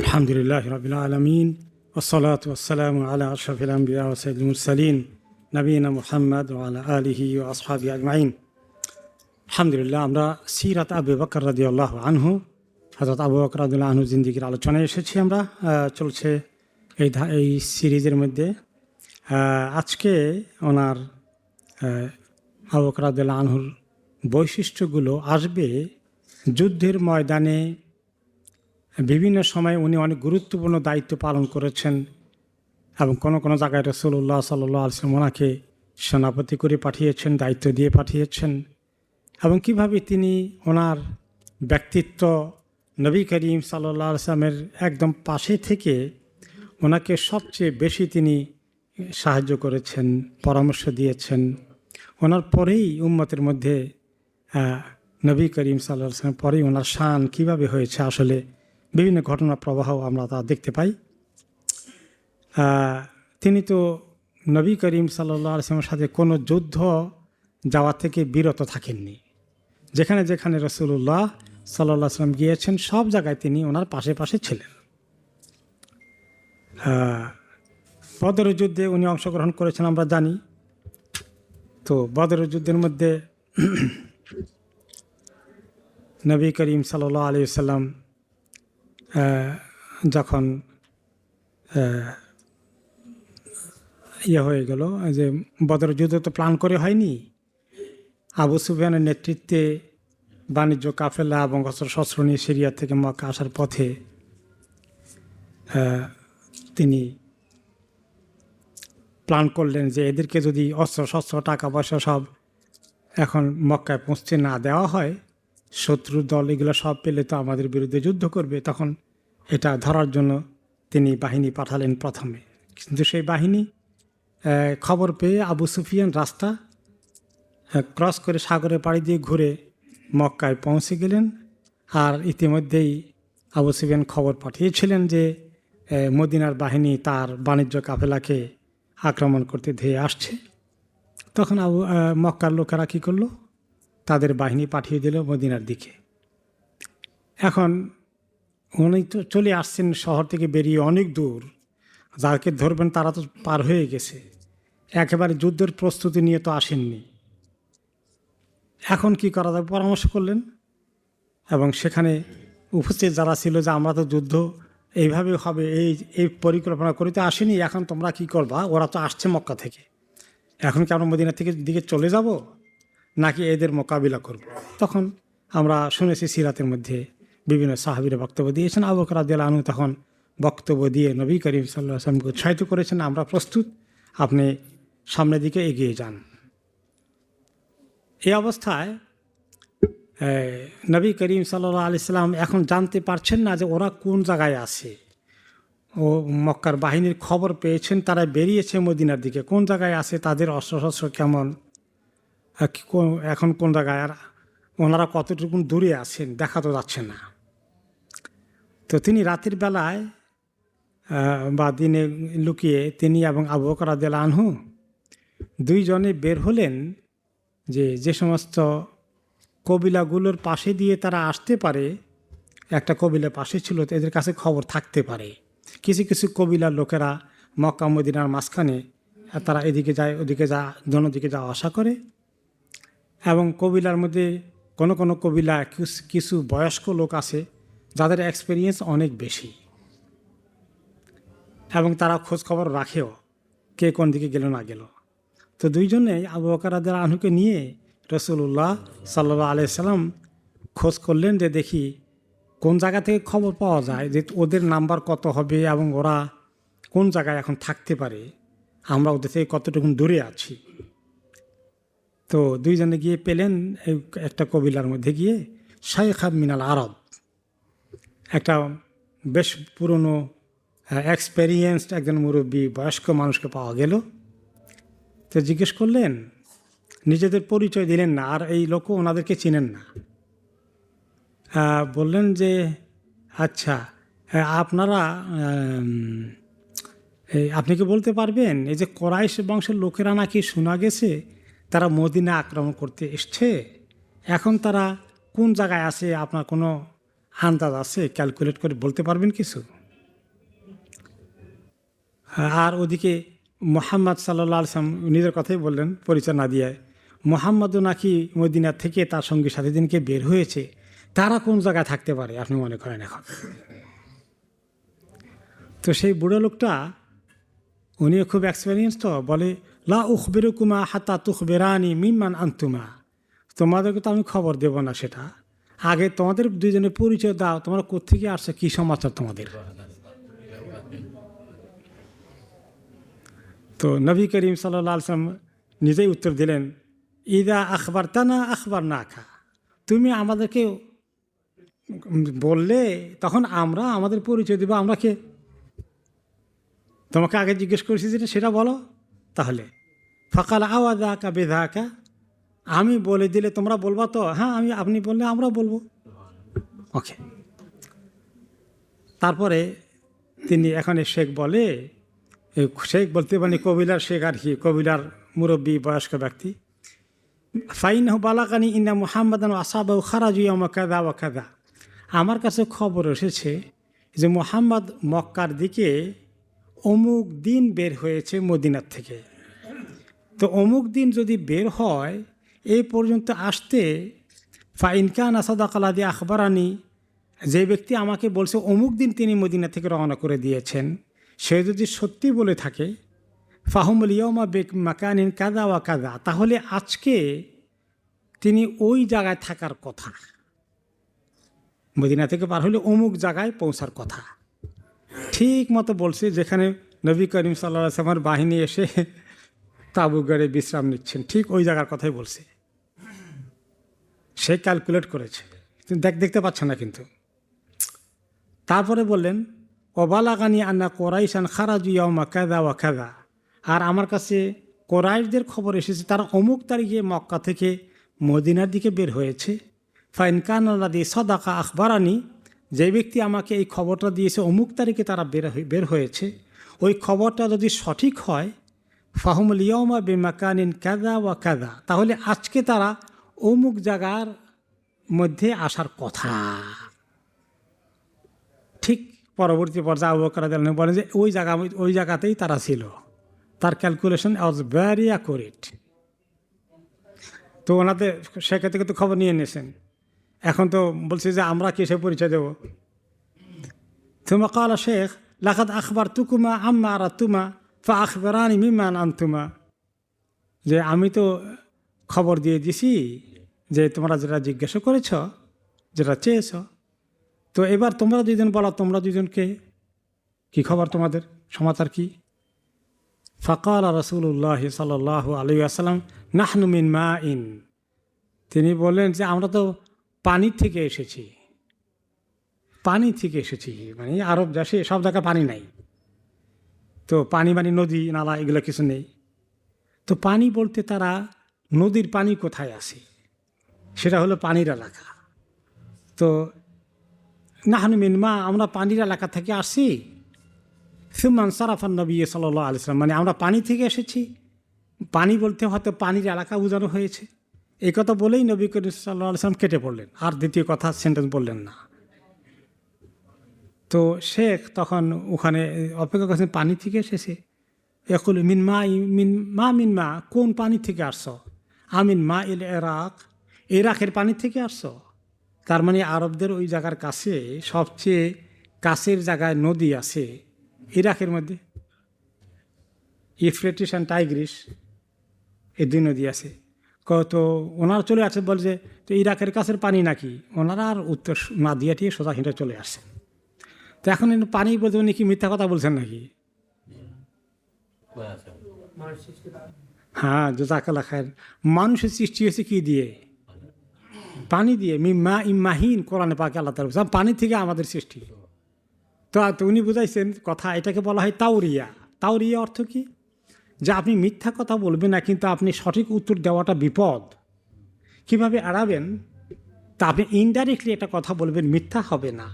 আলহামদুলিল্লাহ রাব্বিল আলামিন ওয়াসসালাতু ওয়াসসালামু আলা আশরাফিল আমবিয়া ওয়া সাইয়্যিদুল মুরসালিন নবিয়িনা মুহাম্মদ ওয়া আলা আলিহি ওয়া আসহাবিহি আজমাইন। আলহামদুলিল্লাহ, আমরা সিরাত আবু বকর রাদিয়াল্লাহু আনহু, হযরত আবু বকর রাদিয়াল্লাহু আনহু জিন্দেগির আলোচনায় এসেছি। আমরা চলছে এই সিরিজের মধ্যে। আজকে ওনার আবু বকর রাদিয়াল্লাহু আনহুর বৈশিষ্ট্যগুলো আসবে যুদ্ধের ময়দানে। বিভিন্ন সময় উনি অনেক গুরুত্বপূর্ণ দায়িত্ব পালন করেছেন এবং কোনো কোনো জায়গায় রাসূলুল্লাহ সাল্লাল্লাহু আলাইহি ওয়াসাল্লাম ওনাকে সেনাপতি করে পাঠিয়েছেন, দায়িত্ব দিয়ে পাঠিয়েছেন, এবং কিভাবে তিনি ওনার ব্যক্তিত্ব নবী করিম সাল্লাল্লাহু আলাইহি ওয়াসাল্লামের একদম পাশে থেকে ওনাকে সবচেয়ে বেশি তিনি সাহায্য করেছেন, পরামর্শ দিয়েছেন। ওনার পরেই উম্মতের মধ্যে নবী করিম সাল্লাল্লাহু আলাইহি ওয়াসাল্লাম পরেই ওনার শান কীভাবে হয়েছে, আসলে বিভিন্ন ঘটনা প্রবাহ আমরা তা দেখতে পাই। তিনি তো নবী করিম সাল্লাল্লাহু আলাইহি ওয়াসাল্লামের সাথে কোনো যুদ্ধ যাওয়া থেকে বিরত থাকেননি। যেখানে যেখানে রাসূলুল্লাহ সাল্লাল্লাহু আলাইহি ওয়াসাল্লাম গিয়েছেন সব জায়গায় তিনি ওনার পাশে পাশে ছিলেন। বদরের যুদ্ধে উনি অংশগ্রহণ করেছেন আমরা জানি। তো বদরের যুদ্ধের মধ্যে নবী করিম সাল্লাল্লাহু আলাইহি ওয়াসাল্লাম যখন হয়ে গেল যে বদরের যুদ্ধ তো প্ল্যান করে হয়নি, আবু সুফিয়ানের নেতৃত্বে বাণিজ্য কাফেলা এবং অস্ত্রশস্ত্র নিয়ে সিরিয়া থেকে মক্কা আসার পথে তিনি প্ল্যান করলেন যে এদেরকে যদি অস্ত্রশস্ত্র টাকা পয়সা সব এখন মক্কায় পৌঁছতে না দেওয়া হয়, শত্রুর দল এগুলো সব পেলে তো আমাদের বিরুদ্ধে যুদ্ধ করবে। তখন এটা ধরার জন্য তিনি বাহিনী পাঠালেন প্রথমে, কিন্তু সেই বাহিনী খবর পেয়ে আবু সুফিয়ান রাস্তা ক্রস করে সাগরে পাড়ি দিয়ে ঘুরে মক্কায় পৌঁছে গেলেন। আর ইতিমধ্যেই আবু সুফিয়ান খবর পাঠিয়েছিলেন যে মদিনার বাহিনী তার বাণিজ্য কাফেলাকে আক্রমণ করতে ধেয়ে আসছে। তখন মক্কার লোকেরা কী করলো, তাদের বাহিনী পাঠিয়ে দিল মদিনার দিকে। এখন উনি তো চলে আসছেন শহর থেকে বেরিয়ে অনেক দূর, যাকে ধরবেন তারা তো পার হয়ে গেছে, একেবারে যুদ্ধের প্রস্তুতি নিয়ে তো আসেননি। এখন কি করা যাবে পরামর্শ করলেন, এবং সেখানে উপস্থিত যারা ছিল যে আমরা তো যুদ্ধ এইভাবে হবে এই পরিকল্পনা করে তো আসেনি, এখন তোমরা কি করবা, ওরা তো আসছে মক্কা থেকে, এখন কি আমরা মদিনা থেকে দিকে চলে যাব নাকি এদের মোকাবিলা করব? তখন আমরা শুনেছি সিরাতের মধ্যে বিভিন্ন সাহাবীরা বক্তব্য দিয়েছেন। আবু বকর রাদিয়াল্লাহু আনহু তখন বক্তব্য দিয়ে নবী করিম সাল্লাল্লাহু আলাইহি ওয়াসাল্লামকে উৎসাহিত করেছেন, আমরা প্রস্তুত, আপনি সামনের দিকে এগিয়ে যান। এই অবস্থায় নবী করিম সাল্লাল্লাহু আলাইহি ওয়াসাল্লাম এখন জানতে পারছেন না যে ওরা কোন জায়গায় আছে। ও মক্কার বাহিনীর খবর পেয়েছেন, তারা বেরিয়েছে মদিনার দিকে, কোন জায়গায় আছে, তাদের অস্ত্রশস্ত্র কেমন, এখন কোন জায়গায়, আর ওনারা কতটুকু দূরে আছেন দেখা তো যাচ্ছে না। তো তিনি রাতের বেলায় বা দিনে লুকিয়ে তিনি এবং আবু বকর রাদিয়াল্লাহু আনহু দুইজনে বের হলেন যে সমস্ত কবিলাগুলোর পাশে দিয়ে তারা আসতে পারে। একটা কবিলার পাশে ছিল, এদের কাছে খবর থাকতে পারে। কিছু কিছু কবিলার লোকেরা মক্কা মদিনার মাঝখানে, তারা এদিকে যায় ওদিকে দোনোদিকে যাওয়া আসা করে, এবং কবিলার মধ্যে কোনো কোনো কবিলা কিছু বয়স্ক লোক আছে যাদের এক্সপিরিয়েন্স অনেক বেশি, এবং তারা খোঁজ খবর রাখেও কে কোন দিকে গেল না গেল। তো দুইজনেই আবু বকর রাদিয়াল্লাহু আনহুকে নিয়ে রাসূলুল্লাহ সাল্লাল্লাহু আলাইহি ওয়াসাল্লাম খোঁজ করলেন যে দেখি কোন জায়গা থেকে খবর পাওয়া যায় যে ওদের নাম্বার কত হবে এবং ওরা কোন জায়গায় এখন থাকতে পারে, আমরা ওদের থেকে কতটুকু দূরে আছি। তো দুইজনে গিয়ে পেলেন একটা কবিলার মধ্যে গিয়ে শাইখ মিনাল আরব, একটা বেশ পুরনো এক্সপেরিয়েন্সড একজন মুরব্বী বয়স্ক মানুষকে পাওয়া গেল। তো জিজ্ঞেস করলেন, নিজেদের পরিচয় দিলেন না, আর এই লোকও ওনাদেরকে চিনেন না। বললেন যে আচ্ছা আপনারা আপনি কি বলতে পারবেন এই যে কোরাইশ বংশের লোকেরা নাকি শোনা গেছে তারা মদিনা আক্রমণ করতে এসছে, এখন তারা কোন জায়গায় আছে, আপনার কোনো আন্দাজ আছে, ক্যালকুলেট করে বলতে পারবেন কিছু? আর ওদিকে মোহাম্মদ সাল্লাল্লাহু আলাইহি ওয়াসাল্লাম নিজের কথাই বললেন পরিচয় না দিয়ে, মোহাম্মদও নাকি মদিনা থেকে তার সঙ্গী সাথী দিনকে বের হয়েছে, তারা কোন জায়গায় থাকতে পারে আপনি মনে করেন এখন? তো সেই বুড়ো লোকটা উনিও খুব এক্সপিরিয়েন্স, তো বলে লা উখবিরুকুমা হাত্তা তুখবিরানি মিম্মান আনতুমা, তোমাদেরকে তো আমি খবর দেব না, সেটা আগে তোমাদের দুইজনের পরিচয় দাও, তোমরা কোত্থেকে আসছে, কি সমাচার তোমাদের। তো নবী করিম সাল্লাল্লাহু আলাইহি ওয়াসাল্লাম নিজেই উত্তর দিলেন, ইদা আখবারতানা আখবারনাকা, তুমি আমাদেরকে বললে তখন আমরা আমাদের পরিচয় দেবো, আমরা কে, তোমাকে আগে জিজ্ঞেস করেছি যেটা সেটা বলো। তাহলে ফাকাল আওয়াদাকা বেধাকা, আমি বলে দিলে তোমরা বলবা তো? হ্যাঁ, আপনি বললে আমরা বলবো। ওকে। তারপরে তিনি এখানে শেখ বলে, শেখ বলতে মানে কবিলার শেখ আর কি, কবিলার মুরব্বী বয়স্ক ব্যক্তি। ফাইনহু বালাকানি ইন্না মুহাম্মাদান আসহাবাহু খারাজু ইয়াওমা কাযা ওয়া কাযা, আমার কাছে খবর এসেছে যে মুহাম্মদ মক্কার দিকে অমুক দিন বের হয়েছে মদিনার থেকে। তো অমুক দিন যদি বের হয় এই পর্যন্ত আসতে, ফাইন কানা সাদাকাল্লাযী আখবারানি, যে ব্যক্তি আমাকে বলছে অমুক দিন তিনি মদিনা থেকে রওনা করে দিয়েছেন, সে যদি সত্যি বলে থাকে, ফাহুমুল ইয়াওমা বিমাকানিন কাযা ওয়া কাযা, তাহলে আজকে তিনি ওই জায়গায় থাকার কথা, মদিনা থেকে পার হলে অমুক জায়গায় পৌঁছার কথা। ঠিক মতো বলছে, যেখানে নবী করিম সাল্লাল্লাহু আলাইহি ওয়াসাল্লামের বাহিনী এসে তাঁবু গড়ে বিশ্রাম নিচ্ছেন, ঠিক ওই জায়গার কথাই বলছে। সে ক্যালকুলেট করেছে, দেখতে পাচ্ছে না কিন্তু। তারপরে বললেন, ওবালাগানি আন্না কোরাইশান খারাজু ইয়াওমা কাযা ওয়া কাযা, আর আমার কাছে কোরাইশদের খবর এসেছে তারা অমুক তারিখে মক্কা থেকে মদিনার দিকে বের হয়েছে। ফাইন কানাল্লাযী সাদাকা আখবারানি, যে ব্যক্তি আমাকে এই খবরটা দিয়েছে অমুক তারিখে তারা বের হয়েছে, ওই খবরটা যদি সঠিক হয়, ফাহুমুল ইয়াওমা বিমাকানিন কাযা ওয়া কাযা, তাহলে আজকে তারা অমুক জায়গার মধ্যে আসার কথা। ঠিক পরবর্তী পর্যায়ে আবু বকর রাদিয়াল্লাহু আনহু বলেন যে ওই জায়গাতেই তারা ছিল। তার ক্যালকুলেশন ওয়াজ ভেরি অ্যাকুরেট। তো ওনাদের সেখান থেকে তো খবর নিয়ে নিয়েছেন, এখন তো বলছে যে আমরা কিসে পরিচয় দেব। তুমা ক্বালা শেখ লাকাদ আখবারতুকুমা আম্মা আরাতুমা ফাআখবিরানি মিম্মান আনতুমা, যে আমি তো খবর দিয়ে দিছি যে তোমরা যেটা জিজ্ঞাসা করেছ, যেটা চেয়েছ, তো এবার তোমরা দুজন বলো, তোমরা দুজনকে কি খবর, তোমাদের সমাচার কি? ফাকাল রাসূলুল্লাহ সাল্লাল্লাহু আলাইহি ওয়াসাল্লাম নাহনু মিন মাইন, তিনি বললেন যে আমরা তো পানি থেকে এসেছি, পানি থেকে এসেছি, মানে আরব দেশে সব জায়গায় পানি নাই, তো পানি মানে নদী নালা এগুলো কিছু নেই। তো পানি বলতে তারা নদীর পানি কোথায় আসে, সেটা হলো পানির এলাকা। তো নাহনু মিন মা, আমরা পানির এলাকা থেকে আসি। সুম্মান সারাফান নবী সাল্লাল্লাহু আলাইহি ওয়াসাল্লাম, মানে আমরা পানি থেকে এসেছি, পানি বলতে হয়তো পানির এলাকা বোঝানো হয়েছে। এই কথা বলেই নবী করিম সাল্লাল্লাহু আলাইহি ওয়াসাল্লাম কেটে পড়লেন, আর দ্বিতীয় কথা সেন্টেন্স বললেন না। তো শেখ তখন ওখানে অপেক্ষা করছেন, পানি থেকে এসেছে। একুল মিন মা, কোন পানি থেকে আসছো? আমিন মা ইল ইরাক, ইরাকের পানি থেকে আসছো। তার মানে আরবদের ওই জায়গার কাছে সবচেয়ে কাছের জায়গায় নদী আছে ইরাকের মধ্যে, ইউফ্রেটিস অ্যান্ড টাইগ্রিস, এই দুই নদী আছে। তো ওনারা চলে আসছে, বলছে তো ইরাকের কাছের পানি নাকি, ওনারা আর উত্তর না দিয়ে টিয়ে সোজা হেঁটে চলে আসছে। তো এখন পানি বলতে উনি কি মিথ্যা কথা বলছেন নাকি? হ্যাঁ, জাযাকাল্লাহ খায়ের। মানুষের সৃষ্টি হয়েছে কি দিয়ে? পানি দিয়ে। মিম্মা ইম্মাহিন, কোরআনে পাকে আল্লাহ তাআলা বলেছেন পানি থেকে আমাদের সৃষ্টি। তো উনি বুঝাইছেন কথা, এটাকে বলা হয় তাওরিয়া। তাওরিয়া অর্থ কি? যে আপনি মিথ্যা কথা বলবেন না, কিন্তু আপনি সঠিক উত্তর দেওয়াটা বিপদ। কিভাবে এড়াবেন? তা আপনি ইনডাইরেক্টলি একটা কথা বলবেন, মিথ্যা হবে না,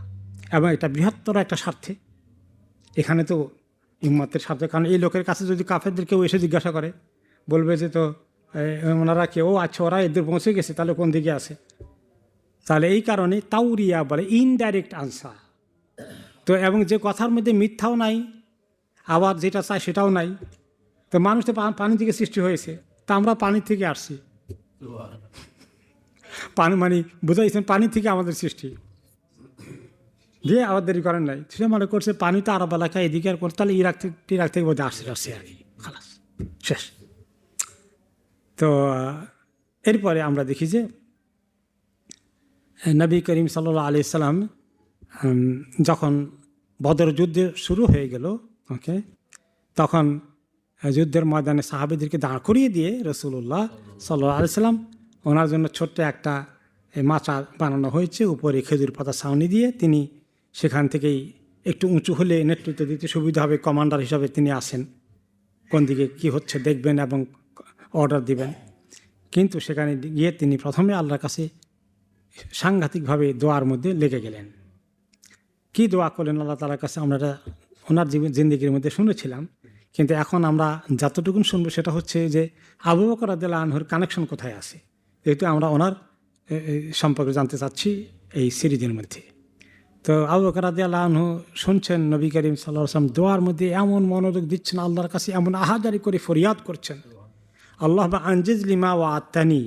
এবং এটা বৃহত্তর একটা স্বার্থে। এখানে তো উম্মতের স্বার্থে, কারণ এই লোকের কাছে যদি কাফেরদের কেউ এসে জিজ্ঞাসা করে, বলবে যে তো ওনারা কেউ আচ্ছা, ওরা এদের পৌঁছে গেছে, তাহলে কোন দিকে আছে? তাহলে এই কারণে তাওরিয়া বলে, ইনডাইরেক্ট আনসার। তো এবং যে কথার মধ্যে মিথ্যাও নাই আবার যেটা চাই সেটাও নাই। তো মানুষ তো পানি থেকে সৃষ্টি হয়েছে, তা আমরা পানি থেকে আসছি। পানি মানে বুঝাইছেন পানি থেকে আমাদের সৃষ্টি, দিয়ে আবার দেরি করেন নাই। সে মনে করছে পানি তো আরব এলাকায় এদিকে আর করতে, তাহলে ইরাক থেকে বোধহয় আসছে আর কি, খালাস শেষ। তো এরপরে আমরা দেখি যে নবী করিম সাল্লাল্লাহু আলাইহি সাল্লাম যখন বদর যুদ্ধ শুরু হয়ে গেল, ওকে, তখন যুদ্ধের ময়দানে সাহাবীদেরকে দাঁড় করিয়ে দিয়ে রাসূলুল্লাহ সাল্লাল্লাহু আলাইহি সাল্লাম ওনার জন্য ছোট্ট একটা মাচা বানানো হয়েছে, উপরে খেজুর পাতা ছাউনি দিয়ে। তিনি সেখান থেকেই একটু উঁচু হলে নেতৃত্ব দিতে সুবিধা হবে, কমান্ডার হিসাবে তিনি আসেন, কোন দিকে কী হচ্ছে দেখবেন এবং অর্ডার দিবেন। কিন্তু সেখানে গিয়ে তিনি প্রথমে আল্লাহর কাছে সাংঘাতিকভাবে দোয়ার মধ্যে লেগে গেলেন। কি দোয়া করলেন আল্লাহ তাআলার কাছে আমরা ওনার জিন্দেগির মধ্যে শুনেছিলাম, কিন্তু এখন আমরা যতটুকুন শুনবো সেটা হচ্ছে যে আবু বকর রাদিয়াল্লাহু আনহুর কানেকশন কোথায় আছে, যেহেতু আমরা ওনার সম্পর্কে জানতে চাচ্ছি এই সিরিজের মধ্যে। তো আবু বকর রাদিয়াল্লাহু আনহু শুনছেন নবী করিম সাল্লাল্লাহু আলাইহি ওয়াসাল্লাম দোয়ার মধ্যে এমন মনোযোগ দিচ্ছেন, আল্লাহর কাছে এমন আহাজারি করে ফরিয়াদ করছেন, আল্লাহ বা আনজিজ লিমা ওয়া আত্তানি,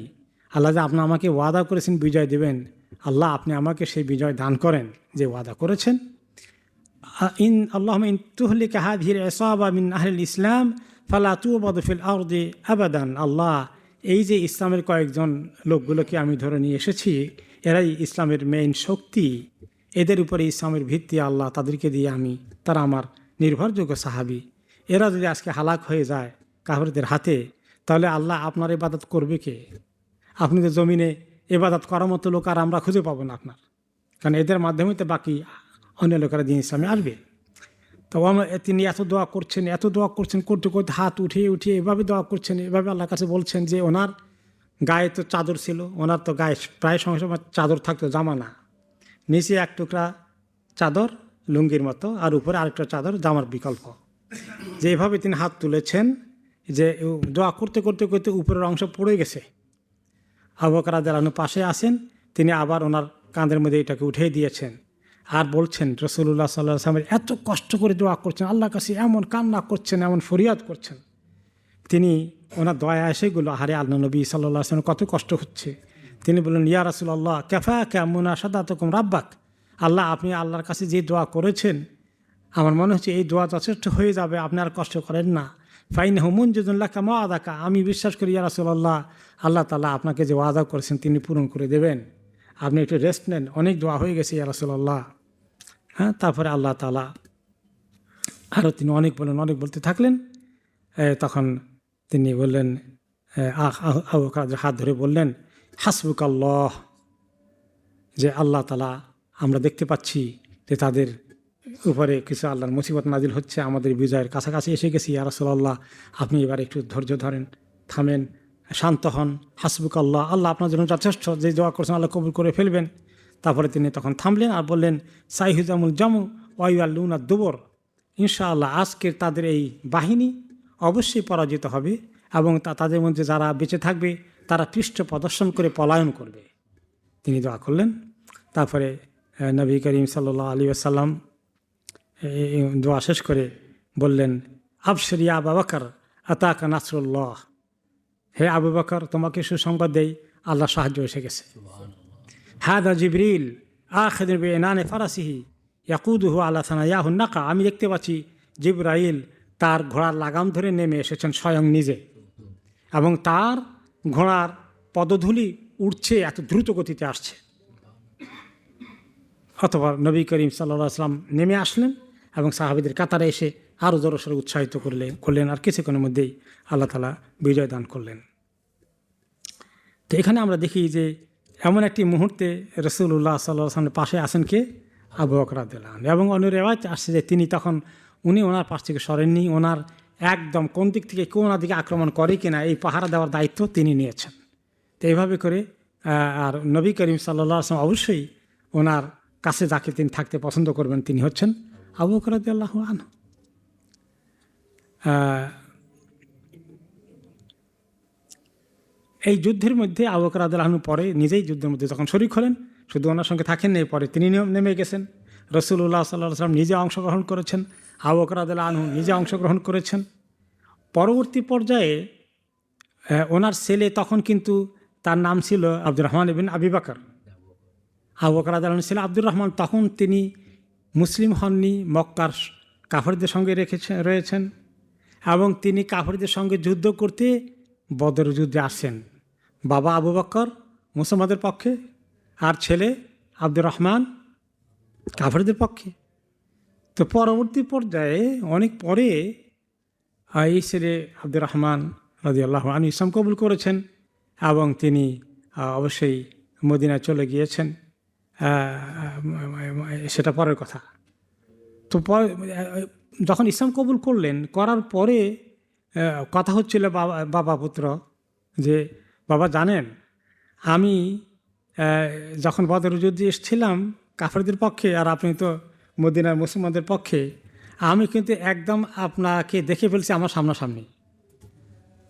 আল্লাহ যে আপনি আমাকে ওয়াদা করেছেন বিজয় দেবেন, আল্লাহ আপনি আমাকে সেই বিজয় দান করেন যে ওয়াদা করেছেন। ইন আল্লাহুম্মা ইন তুহলিকা হাযিহিল ইসাবা মিন আহলিল ইসলাম ফালা তুবাদু ফিল আরদি আবাদান। আল্লাহ এই যে ইসলামের কয়েকজন লোকগুলোকে আমি ধরে নিয়ে এসেছি, এরাই ইসলামের মেইন শক্তি, এদের উপরে ইসলামের ভিত্তি, আল্লাহ তাদেরকে দিয়ে তারা আমার নির্ভরযোগ্য সাহাবী, এরা যদি আজকে হালাক হয়ে যায় কাফেরদের হাতে, তাহলে আল্লাহ আপনার ইবাদত করবে কে? আপনি তো জমিনে ইবাদত করার মতো লোক আর আমরা খুঁজে পাবো না আপনার, কারণ এদের মাধ্যমে তো বাকি অন্য লোকেরা দিন ইসলামে আসবে। তো তিনি এত দোয়া করছেন, করতে করতে হাত উঠিয়ে এভাবে দোয়া করছেন, এভাবে আল্লাহর কাছে বলছেন যে ওনার গায়ে তো চাদর ছিল, ওনার তো গায়ে প্রায় সময় সময় চাদর থাকতো, জামা না, নিচে এক টুকরা চাদর লুঙ্গির মতো, আর উপরে আরেকটা চাদর জামার বিকল্প, যে এভাবে তিনি হাত তুলেছেন যে দোয়া করতে করতে করতে উপরের অংশ পড়ে গেছে। আবু বকর রাদিয়াল্লাহু আনহু পাশে আসেন, তিনি আবার ওনার কাঁধের মধ্যে এটাকে উঠিয়ে দিয়েছেন আর বলছেন রাসূলুল্লাহ সাল্লাল্লাহু আলাইহি ওয়াসাল্লাম এত কষ্ট করে দোয়া করছেন, আল্লাহর কাছে এমন কান্না করছেন, এমন ফরিয়াদ করছেন, তিনি ওনার দয়া এসেগুলো হারে আল্লাহ নবী সাল্লাল্লাহু আলাইহি ওয়াসাল্লাম কত কষ্ট হচ্ছে। তিনি বললেন ইয়া রাসূলুল্লাহ কাফাকা মুনাশাদাতুকুম রাব্বাক, আল্লাহ আপনি আল্লাহর কাছে যে দোয়া করেছেন আমার মনে হচ্ছে এই দোয়া যথেষ্ট হয়ে যাবে, আপনি আর কষ্ট করেন না। ফাইনহু মুনজিজুন লাকা মা আদাকা, আমি বিশ্বাস করি ইয়া রাসূলুল্লাহ আল্লাহ তাআলা আপনাকে যে ওয়াদা করেছেন তিনি পূরণ করে দেবেন, আপনি একটু রেস্ট নেন, অনেক দোয়া হয়ে গেছে ইয়া রাসূলুল্লাহ। হ্যাঁ, তারপরে আল্লাহ তাআলা আরও তিনি অনেক বলতে থাকলেন। তখন তিনি বললেন, আবু বকর হাত ধরে বললেন হাসবুকাল্লাহ, যে আল্লাহ তাআলা আমরা দেখতে পাচ্ছি যে তাদের উপরে কিছু আল্লাহর মুসিবত নাজিল হচ্ছে, আমাদের বিজয়ের কাছাকাছি এসে গেছি, ইয়া রাসূলুল্লাহ আপনি এবার একটু ধৈর্য ধরেন, থামেন, শান্ত হন, হাসবুকাল্লাহ, আল্লাহ আপনার জন্য যথেষ্ট, যে দোয়া করছেন আল্লাহ কবুল করে ফেলবেন। তারপরে তিনি তখন থামলেন আর বললেন সাইহুজামুল জামু ওয়াইয়াল্লুনা দুবর, ইনশাআল্লাহ আজকের তাদের এই বাহিনী অবশ্যই পরাজিত হবে এবং তাদের মধ্যে যারা বেঁচে থাকবে তারা পৃষ্ঠ প্রদর্শন করে পলায়ন করবে। তিনি দোয়া করলেন। তারপরে নবী করিম সাল্লাল্লাহু আলাইহি ওয়াসাল্লাম দোয়া শেষ করে বললেন আবশির ইয়া আবু বকর আতাকা নাসরুল্লাহ, হে আবু বকর তোমাকে সুসংবাদ দেই, আল্লাহ সাহায্য এসে গেছে। হাদা জিবরিল আখিযুন বিইনানি ফারাসিহি ইয়াকুদুহু আলা সানায়াহুন নাকা, আমি দেখতে পাচ্ছি জিবরাইল তার ঘোড়ার লাগাম ধরে নেমে এসেছেন স্বয়ং নিজে, এবং তার ঘোড়ার পদধূলি উঠছে, এত দ্রুত গতিতে আসছে। অথবা নবী করিম সাল্লাল্লাহু আলাইহি ওয়াসাল্লাম নেমে আসলেন এবং সাহাবীদের কাতারে এসে আরও জোরসোরে উৎসাহিত করলেন আর কিছুক্ষণের মধ্যেই আল্লাহ তাআলা বিজয় দান করলেন। তো এখানে আমরা দেখি যে এমন একটি মুহূর্তে রাসূলুল্লাহ সাল্লাল্লাহু আলাইহি ওয়াসাল্লামের পাশে আসেন কে? আবু বকর রাদিয়াল্লাহু আনহু। এবং অন্য রিওয়ায়াত আসছে যে তিনি তখন ওনার পাশ থেকে সরেননি, ওনার একদম কোন দিক থেকে কোন দিকে আক্রমণ করে কিনা এই পাহারা দেওয়ার দায়িত্ব তিনি নিয়েছেন। তো এইভাবে করে আর নবী করিম সাল্লাল্লাহু আলাইহি ওয়াসাল্লাম অবশ্যই ওনার কাছে যাকে তিনি থাকতে পছন্দ করবেন তিনি হচ্ছেন আবু বকর রাদিয়াল্লাহু আনহু। এই যুদ্ধের মধ্যে আবু বকর রাদিয়াল্লাহু আনহু পরে নিজেই যুদ্ধের মধ্যে যখন শরীক হলেন, শুধু ওনার সঙ্গে থাকেন না, পরে তিনি নেমে গেছেন। রাসূলুল্লাহ সাল্লাল্লাহু আলাইহি ওয়াসাল্লাম নিজে অংশগ্রহণ করেছেন, আবু বকর রাদিয়াল্লাহু আনহু নিজে অংশগ্রহণ করেছেন। পরবর্তী পর্যায়ে ওনার ছেলে তখন কিন্তু তার নাম ছিল আব্দুর রহমান ইবনে আবি বকর। আবু বকর রাদিয়াল্লাহু আনহু ছিল আব্দুর রহমান। তখন তিনি মুসলিম হননি, মক্কার কাফেরদের সঙ্গে রয়েছেন এবং তিনি কাফেরদের সঙ্গে যুদ্ধ করতে বদর যুদ্ধে আসেন। বাবা আবু বকর মুসলমানদের পক্ষে আর ছেলে আব্দুর রহমান কাফেরদের পক্ষে। তো পরবর্তী পর্যায়ে অনেক পরে এই ছেলে আব্দুর রহমান রাদিয়াল্লাহু আনহু ইসলাম কবুল করেছেন এবং তিনি অবশ্যই মদিনায় চলে গিয়েছেন, সেটা পরের কথা। তো যখন ইসলাম কবুল করলেন, করার পরে কথা হচ্ছিল বাবা পুত্র যে বাবা জানেন আমি যখন বদর যুদ্ধে এসেছিলাম কাফেরদের পক্ষে আর আপনি তো মদিনার মুসলমানদের পক্ষে, আমি কিন্তু একদম আপনাকে দেখে ফেলছি আমার সামনাসামনি,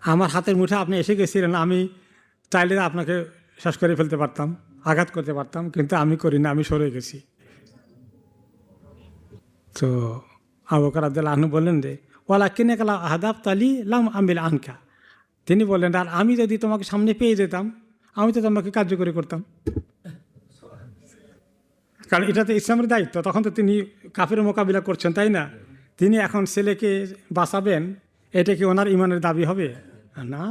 আমার হাতের মুঠে আপনি এসে গেছিলেন, আমি চাইলে আপনাকে শেষ করে ফেলতে পারতাম, আঘাত করতে পারতাম, কিন্তু আমি করি না, আমি সরে গেছি। তো আবু বকর রাদিয়াল্লাহু আনহু বললেন যে ওয়ালাকিন্নাকা লা আহদাবতালি লাম আমিল আনকা, তিনি বললেন আর আমি যদি তোমাকে সামনে পেয়ে যেতাম আমি তো তোমাকে কার্যকরী করতাম, কারণ এটা তো ইসলামের দায়িত্ব। তখন তো তিনি কাফের মোকাবিলা করছেন, তাই না? তিনি এখন ছেলেকে বাঁচাবেন, এটা কি ওনার ইমানের দাবি হবে? না।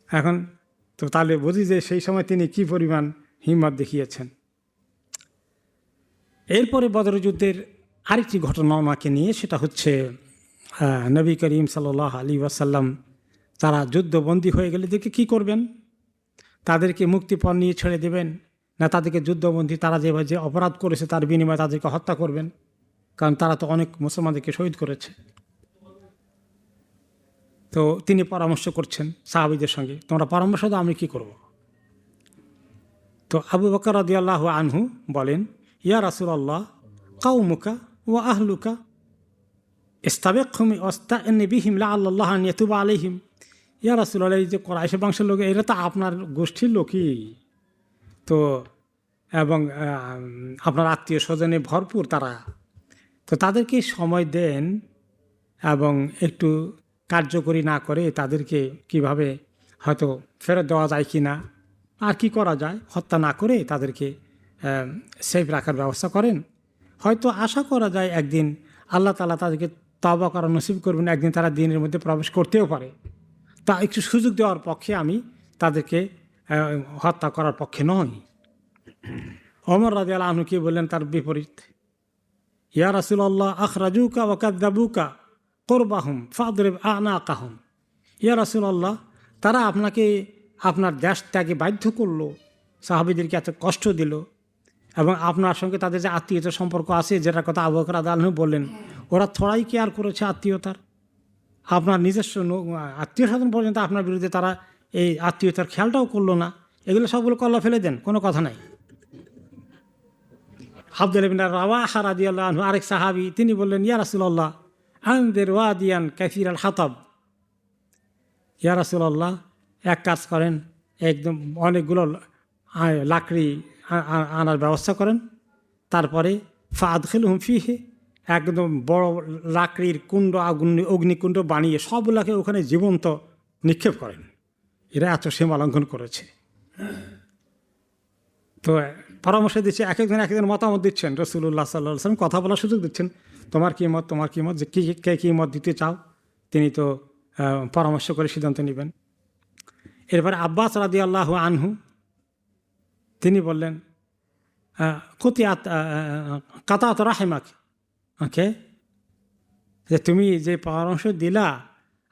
এখন তো তাহলে বুঝি যে সেই সময় তিনি কি পরিমাণ হিম্মত দেখিয়েছেন। এরপরে বদর যুদ্ধের আরেকটি ঘটনা ওনাকে নিয়ে, সেটা হচ্ছে নবী করিম সাল্লাল্লাহু আলাইহি ওয়াসাল্লাম তারা যুদ্ধবন্দী হয়ে গেলে দেখে কী করবেন? তাদেরকে মুক্তিপণ নিয়ে ছেড়ে দেবেন, না তাদেরকে যুদ্ধবন্দী তারা যেভাবে যে অপরাধ করেছে তার বিনিময়ে তাদেরকে হত্যা করবেন? কারণ তারা তো অনেক মুসলমানদেরকে শহীদ করেছে। তো তিনি পরামর্শ করছেন সাহাবীদের সঙ্গে, তোমরা পরামর্শ দাও, আমি কী করব? তো আবু বকর রাদিয়াল্লাহু আনহু বলেন, ইয়া রাসূলুল্লাহ কাউমুকা ওয়া আহলুকা ইস্তাবিকহুম ওয়াস্তাইনি বিহিম লাআল্লাল্লাহ আন ইয়াতুবা আলাইহিম। ইয়া রাসূলুল্লাহ, এই যে কুরাইশ বংশের লোক, এরা তো আপনার গোষ্ঠীর লোকই, তো এবং আপনার আত্মীয় স্বজনে ভরপুর তারা, তো তাদেরকে সময় দেন এবং একটু কার্যকরী না করে তাদেরকে কিভাবে হয়তো ফেরত দেওয়া যায় কি না, আর কি করা যায়, হত্যা না করে তাদেরকে সেফ রাখার ব্যবস্থা করেন। হয়তো আশা করা যায় একদিন আল্লাহ তাআলা তাদেরকে তওবা করা নসিব করবেন, একদিন তারা দিনের মধ্যে প্রবেশ করতেও পারে, তা একটু সুযোগ দেওয়ার পক্ষে আমি তাদেরকে হত্যা করার পক্ষে নয়। ওমর রাদিয়াল্লাহু আনহু কি বললেন তার বিপরীত, ইয়া রাসূলুল্লাহ আখরাজুকা ওয়া কাযযাবুকা কুরবাহুম ফাদরিব আনাকাহুম। ইয়া রাসূলুল্লাহ, তারা আপনাকে আপনার দেশ ত্যাগে বাধ্য করলো, সাহাবীদেরকে এত কষ্ট দিল, এবং আপনার সঙ্গে তাদের যে আত্মীয়তার সম্পর্ক আছে, যেটার কথা আবু বকর রাদিয়াল্লাহু আনহু বললেন, ওরা থোড়াই কেয়ার করেছে আত্মীয়তার, আপনার নিজস্ব আত্মীয় স্বজন পর্যন্ত আপনার বিরুদ্ধে তারা এই আত্মীয়তার খেয়ালটাও করলো না, এগুলো সবগুলো কল্লা ফেলে দেন, কোনো কথা নাই। আব্দুল্লাহ ইবনে রাওয়াহা রাদিয়াল্লাহু আনহু আরেক সাহাবী, তিনি বললেন, ইয়া রাসূলুল্লাহ আনদির ওয়াদিয়ান কাসীরাল হাতাব। ইয়া রাসূলুল্লাহ, এক কাজ করেন, একদম অনেকগুলো লাকড়ি আনার ব্যবস্থা করেন, তারপরে ফাদখিলহুম ফিহি, একদম বড় লাকড়ির কুণ্ড, অগ্নিকুণ্ড বানিয়ে সবগুলোকে ওখানে জীবন্ত নিক্ষেপ করেন। এরা এত সীমা লঙ্ঘন করেছে। তো পরামর্শ দিচ্ছে, এক একজন মতামত দিচ্ছেন, রাসূলুল্লাহ সাল্লাল্লাহু আলাইহি ওয়াসাল্লাম কথা বলার সুযোগ দিচ্ছেন, তোমার কী মত, তোমার কী মত, যে কে কী মত দিতে চাও, তিনি তো পরামর্শ করে সিদ্ধান্ত নেবেন। এরপরে আব্বাস রাদিয়াল্লাহু আনহু তিনি বললেন, কাতাত রাহিমাক, ওকে, যে তুমি যে পরামর্শ দিলা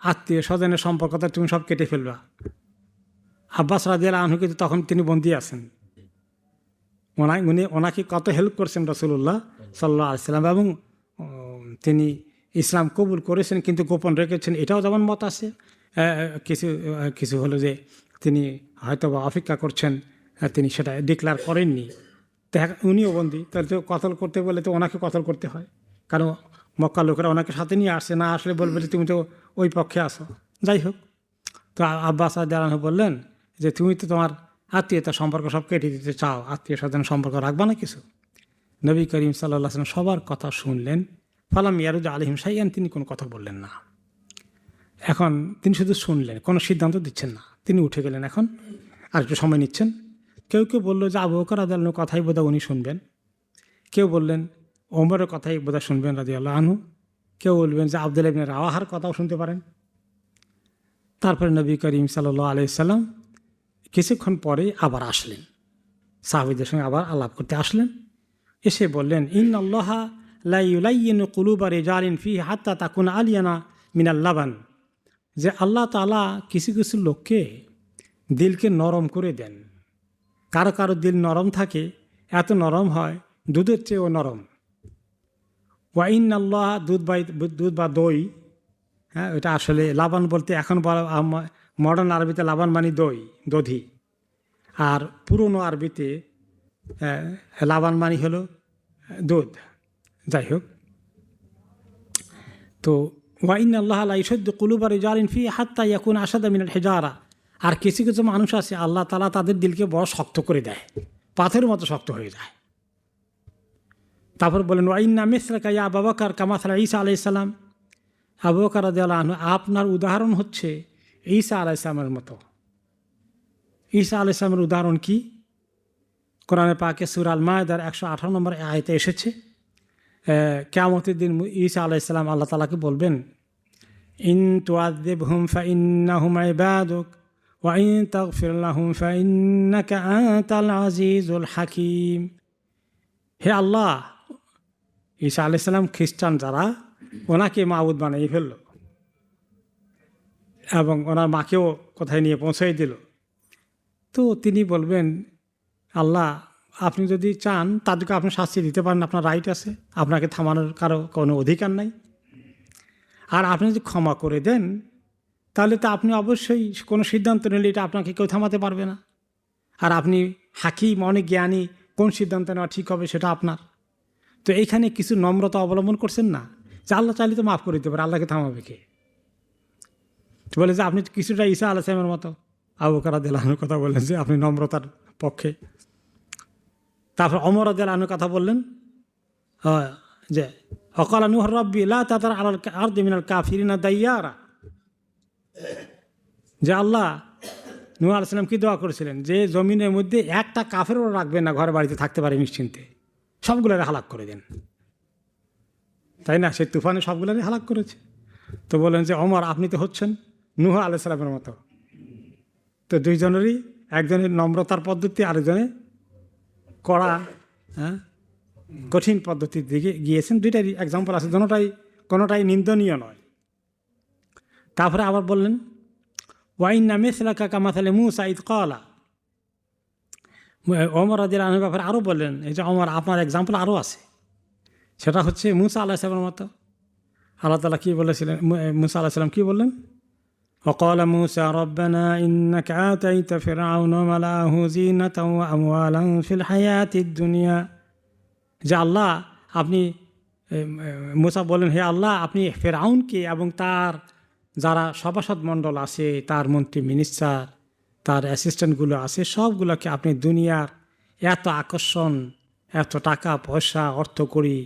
আত্মীয় স্বজনের সম্পর্কটা তুমি সব কেটে ফেলবা। আব্বাস রাদিয়াল্লাহু আনহু কিন্তু তখন তিনি বন্দী আছেন, উনি ওনাকে কত হেল্প করছেন রাসূলুল্লাহ সাল্লাল্লাহু আলাইহি ওয়াসাল্লাম, এবং তিনি ইসলাম কবুল করেছেন কিন্তু গোপন রেখেছেন, এটাও যেমন মত আছে। কিছু হলো যে তিনি হয়তো বা অপেক্ষা করছেন, তিনি সেটা ডিক্লেয়ার করেননি, উনিও বন্দী, তাহলে তো কতল করতে বলে তো ওনাকে কতল করতে হয়, কারণ মক্কা লোকেরা ওনাকে সাথে নিয়ে আসছে, না আসলে বলবে যে তুমি তো ওই পক্ষে আসো। যাই হোক, তো আব্বাস রাদিয়াল্লাহু আনহু বললেন যে তুমি তো তোমার আত্মীয়তার সম্পর্ক সব কেটে দিতে চাও, আত্মীয় স্বজনের সম্পর্ক রাখবা না কিছু। নবী করিম সাল্লাল্লাহু আলাইহি ওয়াসাল্লাম সবার কথা শুনলেন, ফালাম ইয়ারুদ আলহিম শাইয়ান, তিনি কোনো কথা বললেন না। এখন তিনি শুধু শুনলেন, কোনো সিদ্ধান্ত দিচ্ছেন না। তিনি উঠে গেলেন, এখন আর একটু সময় নিচ্ছেন। কেউ কেউ বললো যে আবু বকর রাদিয়াল্লাহু আনহু কথাই বোধহয় উনি শুনবেন, কেউ বললেন ওমরের কথাই বোধহয় শুনবেন রাদিয়াল্লাহু আনহু, কেউ বলবেন যে আব্দুল্লাহ ইবনে রাওয়াহার কথাও শুনতে পারেন। তারপরে নবী করিম সাল্লাল্লাহু আলাইহি সাল্লাম কিছুক্ষণ পরে আবার আসলেন, সাহাবীদের সঙ্গে আবার আলাপ করতে আসলেন। এসে বললেন, ইন্নাল্লাহা লা ইউলাইয়িনু কুলুবা রিজালিন ফিহি হাত্তা তাকুনা আলিয়ানা মিনাল লাবান, যে আল্লাহ তাআলা কিছু কিছু লোককে দিলকে নরম করে দেন। কারো কারো দিল নরম থাকে, এত নরম হয় দুধের চেয়েও নরম। ওয়াইন্নাল্লাহ, দুধ বা দই, হ্যাঁ, এটা আসলে লাবান বলতে এখন মডার্ন আরবিতে লাবান মানে দই, দধি। আর পুরনো আরবিতে লাবান মানে হলো দুধ। যাই হোক, তো ওয়াইন্নাল্লাহ লা ইউশাদ্দু কুলুবা রিজালিন ফিহি হাত্তা ইয়াকুনা আশাদ্দা মিনাল হিজারা, আর কিছু কিছু মানুষ আছে আল্লাহ তাআলা তাদের দিলকে বড় শক্ত করে দেয়, পাথরের মতো শক্ত হয়ে যায়। তারপর বলেন, ওয়াইন্না মিসলাকা ইয়া আবু বকর কামা সালা ঈসা আলাইহিস সালাম, আবু বকর রাদিয়াল্লাহু আনহু, আপনার উদাহরণ হচ্ছে ঈসা আলাইহিস সালামের মতো। ঈসা আলাইহিস সালামের উদাহরণ কি? কোরআনে পাকে সূরা আল মায়দার 118 নম্বর আয়াতে এসেছে, কিয়ামতের দিন ঈসা আলাইহিস সালাম আল্লাহ তাআলাকে বলবেন, ইন তুআযিবহুম ফাইন্নাহুম ইবাদুক ওয়া ইন তাগফির লাহুম ফাইন্নাকা আনতাল আজিজুল হাকীম। হে আল্লাহ, ঈসা আলাইহিস সালাম খ্রিস্টান যারা, ওনাকে মাবুদ বানিয়ে ফেলল এবং ওনার মাকেও কোথায় নিয়ে পৌঁছাই দিল। তো তিনি বলবেন, আল্লাহ আপনি যদি চান তাদেরকে আপনি শাস্তি দিতে পারেন, আপনার রাইট আছে, আপনাকে থামানোর কারো কোনো অধিকার নাই। আর আপনি যদি ক্ষমা করে দেন তাহলে তো আপনি অবশ্যই কোনো সিদ্ধান্ত নিলে এটা আপনাকে কেউ থামাতে পারবে না। আর আপনি হাকিম, অনেক জ্ঞানী, কোন সিদ্ধান্ত নেওয়া ঠিক হবে সেটা আপনার। তো এইখানে কিছু নম্রতা অবলম্বন করছেন না, যে আল্লাহ চাইলে তো মাফ করে দিতে পারে, আল্লাহকে থামাবে কে? বলে যে আপনি কিছুটা ঈসা আলাইহিস সালামের মতো। আবু বকর রাদিয়াল্লাহু আনহুর কথা বললেন যে আপনি নম্রতার পক্ষে। তারপর ওমর রাদিয়াল্লাহু আনহুর কথা বললেন, যে ওয়াকালা নূহ রাব্বি লা তাযার আলাল আরদি মিনাল কাফিরিনা দাইয়ারা, যে আল্লাহ নূহ আলাইহিস সালাম কি দোয়া করেছিলেন, যে জমিনের মধ্যে একটা কাফেরও রাখবেন না, ঘরে বাড়িতে থাকতে পারে নিশ্চিন্তে, সবগুলোরে হালাক করে দেন। তাই না? সে তুফানে সবগুলোরই হালাক করেছে। তো বলেন যে ওমর আপনি তো হচ্ছেন নূহ আলাইহিস সালামের মতো। তো দুইজনেরই, একজনের নম্রতার পদ্ধতি, আরেকজনের কড়া, কঠিন পদ্ধতির দিকে গিয়েছেন। দুইটারই এক্সাম্পল আছে, কোনোটাই নিন্দনীয় নয়। তারপরে আবার বললেন, ওয়াইন্না মিসলাকা কামাসালি মূসা ইয ক্বালা। ওমর রাদিয়াল্লাহু আনহুর ব্যাপারে আরও বললেন, এই যে ওমর আপনার এক্সাম্পল আরও আছে, সেটা হচ্ছে মূসা আলাইহিস সালামের মতো। আল্লাহ তাআলা কী বলেছিলেন, মূসা আলাইহিস সালাম কী বললেন? وقال موسى ربنا إنك آتيت فرعون وملأه زينة وأموالا في الحياة الدنيا, যে আল্লাহ আপনি, মূসা বলেন, হে আল্লাহ আপনি ফেরাউনকে এবং তার যারা সভাসদ মণ্ডল আছে, তার মন্ত্রী মিনিস্টার, তার অ্যাসিস্ট্যান্টগুলো আছে, সবগুলোকে আপনি দুনিয়ার এত আকর্ষণ, এত টাকা পয়সা, অর্থকড়ি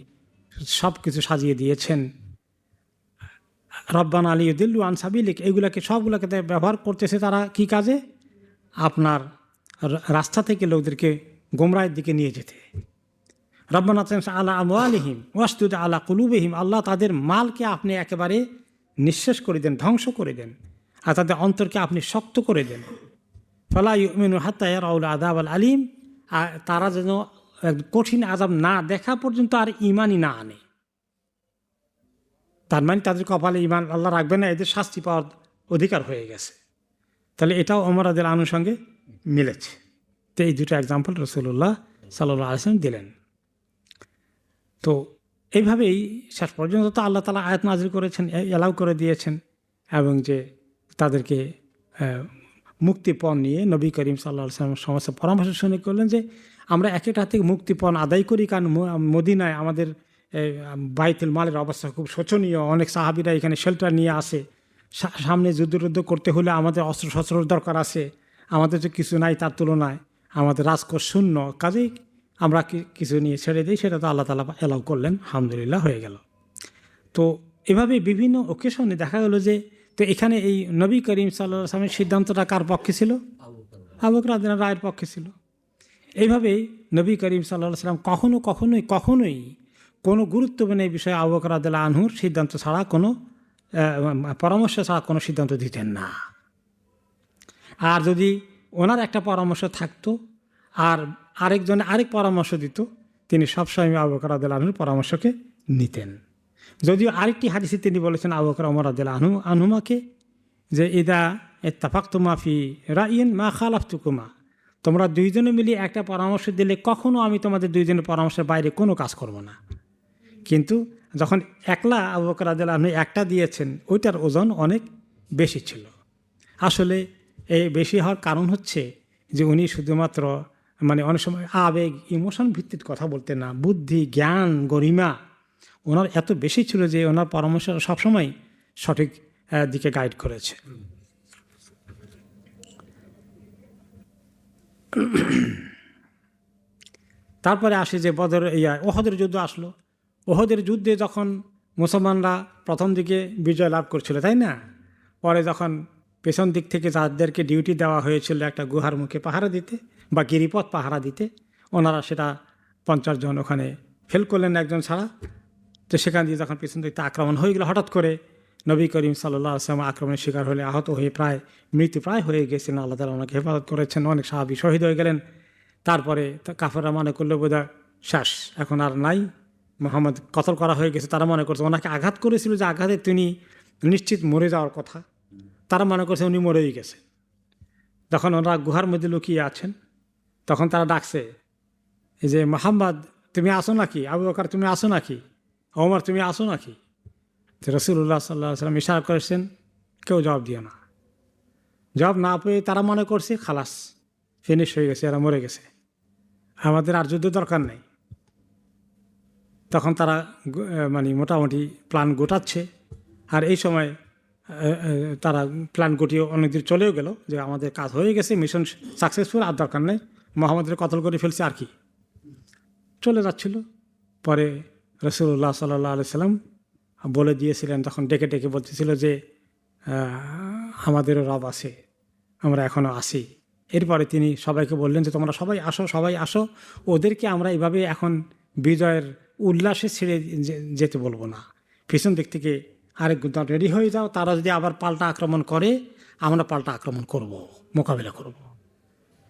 সব কিছু সাজিয়ে দিয়েছেন। রব্বানা লিইউদিল্লু আন সাবিলিক, এগুলাকে সবগুলোকে ব্যবহার করতেছে তারা কি কাজে? আপনার রাস্তা থেকে লোকদেরকে গোমরাহের দিকে নিয়ে যেতে। রব্বানা আলা আমওয়ালিহিম ওয়াসদুদ আলা কুলুবিহিম, আল্লাহ তাদের মালকে আপনি একেবারে নিঃশেষ করে দেন, ধ্বংস করে দেন, আর তাদের অন্তরকে আপনি শক্ত করে দেন। ফালা ইউমিনু হাত্তা ইয়ারাউল আযাব আল আলিম, আর তারা যেন কঠিন আযাব না দেখা পর্যন্ত আর ঈমানই না আনে। তার মানে তাদের কপালে ঈমান আল্লাহ রাখবে না, এদের শাস্তি পাওয়ার অধিকার হয়ে গেছে। তাহলে এটাও ওমর রাদিয়াল্লাহু আনহুর সঙ্গে মিলেছে। তো এই দুটো এক্সাম্পল রাসূলুল্লাহ সাল্লাল্লাহু আলাইহি ওয়াসাল্লাম দিলেন। তো এইভাবেই শেষ পর্যন্ত তো আল্লাহ তাআলা আয়াত নাযিল করেছেন, এলাও করে দিয়েছেন, এবং যে তাদেরকে মুক্তিপণ নিয়ে নবী করিম সাল্লাল্লাহু আলাইহি ওয়াসাল্লামের সমস্ত পরামর্শ শুনে করলেন যে আমরা এক একটা থেকে মুক্তিপণ আদায় করি, কারণ মদিনায় আমাদের বাইতুল মালের অবস্থা খুব শোচনীয়। অনেক সাহাবীরা এখানে শেল্টার নিয়ে আসে, সামনে যুদ্ধ করতে হলে আমাদের অস্ত্রশস্ত্রের দরকার আছে, আমাদের তো কিছু নাই তার তুলনায়, আমাদের রাজকোষ শূন্য, কাজেই আমরা কিছু নিয়ে ছেড়ে দিই, সেটা তো আল্লাহ তাআলা এলাও করলেন, আলহামদুলিল্লাহ হয়ে গেল। তো এভাবে বিভিন্ন ওকেশনে দেখা গেল যে, তো এখানে এই নবী করিম সাল্লাল্লাহু আলাইহি ওয়াসাল্লামের সিদ্ধান্তটা কার পক্ষে ছিল? আবু বকর রাদিয়াল্লাহু আনহু রায়ের পক্ষে ছিল। এইভাবেই নবী করিম সাল্লাল্লাহু আলাইহি ওয়াসাল্লাম কখনোই কোনো গুরুত্বপূর্ণ এই বিষয়ে আবু বকর রাদিয়াল্লাহু আনহুর সিদ্ধান্ত ছাড়া কোনো পরামর্শ ছাড়া কোনো সিদ্ধান্ত দিতেন না। আর যদি ওনার একটা পরামর্শ থাকতো আর আরেকজনে আরেক পরামর্শ দিত, তিনি সবসময় আবু বকর রাদিয়াল্লাহু আনহুর পরামর্শকে নিতেন। যদিও আরেকটি হাদিসে তিনি বলেছেন আবু বকর ওমর রাদিয়াল্লাহু আনহুমাকে যে ইদা ইত্তাফাকতুমা ফি রাইয়িন মা খালাফতুকুমা, তোমরা দুইজনে মিলিয়ে একটা পরামর্শ দিলে কখনো আমি তোমাদের দুইজনের পরামর্শের বাইরে কোনো কাজ করব না। কিন্তু যখন একলা আবু বকর রাদিয়াল্লাহু আনহু একটা দিয়েছেন, ওইটার ওজন অনেক বেশি ছিল। আসলে এই বেশি হওয়ার কারণ হচ্ছে যে উনি শুধুমাত্র অনেক সময় আবেগ ইমোশন ভিত্তিক কথা বলতেন না, বুদ্ধি জ্ঞান গরিমা ওনার এত বেশি ছিল যে ওনার পরামর্শ সবসময় সঠিক দিকে গাইড করেছে। তারপরে আসে যে ওহদের যুদ্ধ আসলো। ওহদের যুদ্ধে যখন মুসলমানরা প্রথম দিকে বিজয় লাভ করছিল, তাই না? পরে যখন পেছন দিক থেকে যাদেরকে ডিউটি দেওয়া হয়েছিল একটা গুহার মুখে পাহারা দিতে বা গিরিপথ পাহারা দিতে, ওনারা সেটা 50 জন ওখানে ফেল করলেন একজন ছাড়া। তো সেখান দিয়ে যখন পেছন দিকতে আক্রমণ হয়ে গেল, হঠাৎ করে নবী করিম সাল্লাল্লাহু আলাইহি ওয়াসাল্লাম আক্রমণের শিকার হলে আহত হয়ে মৃত্যুপ্রায় হয়ে গেছেন। আল্লাহ তাআলা ওনাকে হেফাজত করেছেন, অনেক সাহাবী শহীদ হয়ে গেলেন। তারপরে কাফেররা মনে করলো বোধহয় শেষ, এখন আর নাই, মুহাম্মদ কতল করা হয়ে গেছে। তারা মনে করছে ওনাকে আঘাত করেছিল, যে আঘাতে তিনি নিশ্চিত মরে যাওয়ার কথা, তারা মনে করছে উনি মরেই গেছে। যখন ওনারা গুহার মধ্যে লুকিয়ে আছেন, তখন তারা ডাকছে যে মুহাম্মদ তুমি আসো নাকি, আবু বকর তুমি আসো নাকি, ওমর তুমি আসো নাকি। তো রাসূলুল্লাহ সাল্লাল্লাহু আলাইহি ওয়াসাল্লাম ইশারা করেছেন, কেউ জবাব দিও না। জবাব না পেয়ে তারা মনে করছে খালাস, ফিনিশ হয়ে গেছে, এরা মরে গেছে, আমাদের আর যুদ্ধ দরকার নেই। তখন তারা মোটামুটি প্ল্যান গোটাচ্ছে। আর এই সময় তারা প্ল্যান গুটিয়ে অনেক দূর চলেও গেল, যে আমাদের কাজ হয়ে গেছে, মিশন সাকসেসফুল, আর দরকার নেই, মুহাম্মদের কতল করে ফেলছে, আর কি চলে যাচ্ছিল। পরে রাসূলুল্লাহ সাল্লাল্লাহু আলাইহি সাল্লাম বলে দিয়েছিলেন, তখন ডেকে ডেকে বলতেছিল যে আমাদেরও রব আছে, আমরা এখনও আসি। এরপরে তিনি সবাইকে বললেন যে তোমরা সবাই আসো, ওদেরকে আমরা এইভাবে এখন বিজয়ের উল্লাসে ছেড়ে যেতে বলবো না, পিছন দিক থেকে আরেক দল রেডি হয়ে যাও, তারা যদি আবার পাল্টা আক্রমণ করে আমরা পাল্টা আক্রমণ করব, মোকাবিলা করব।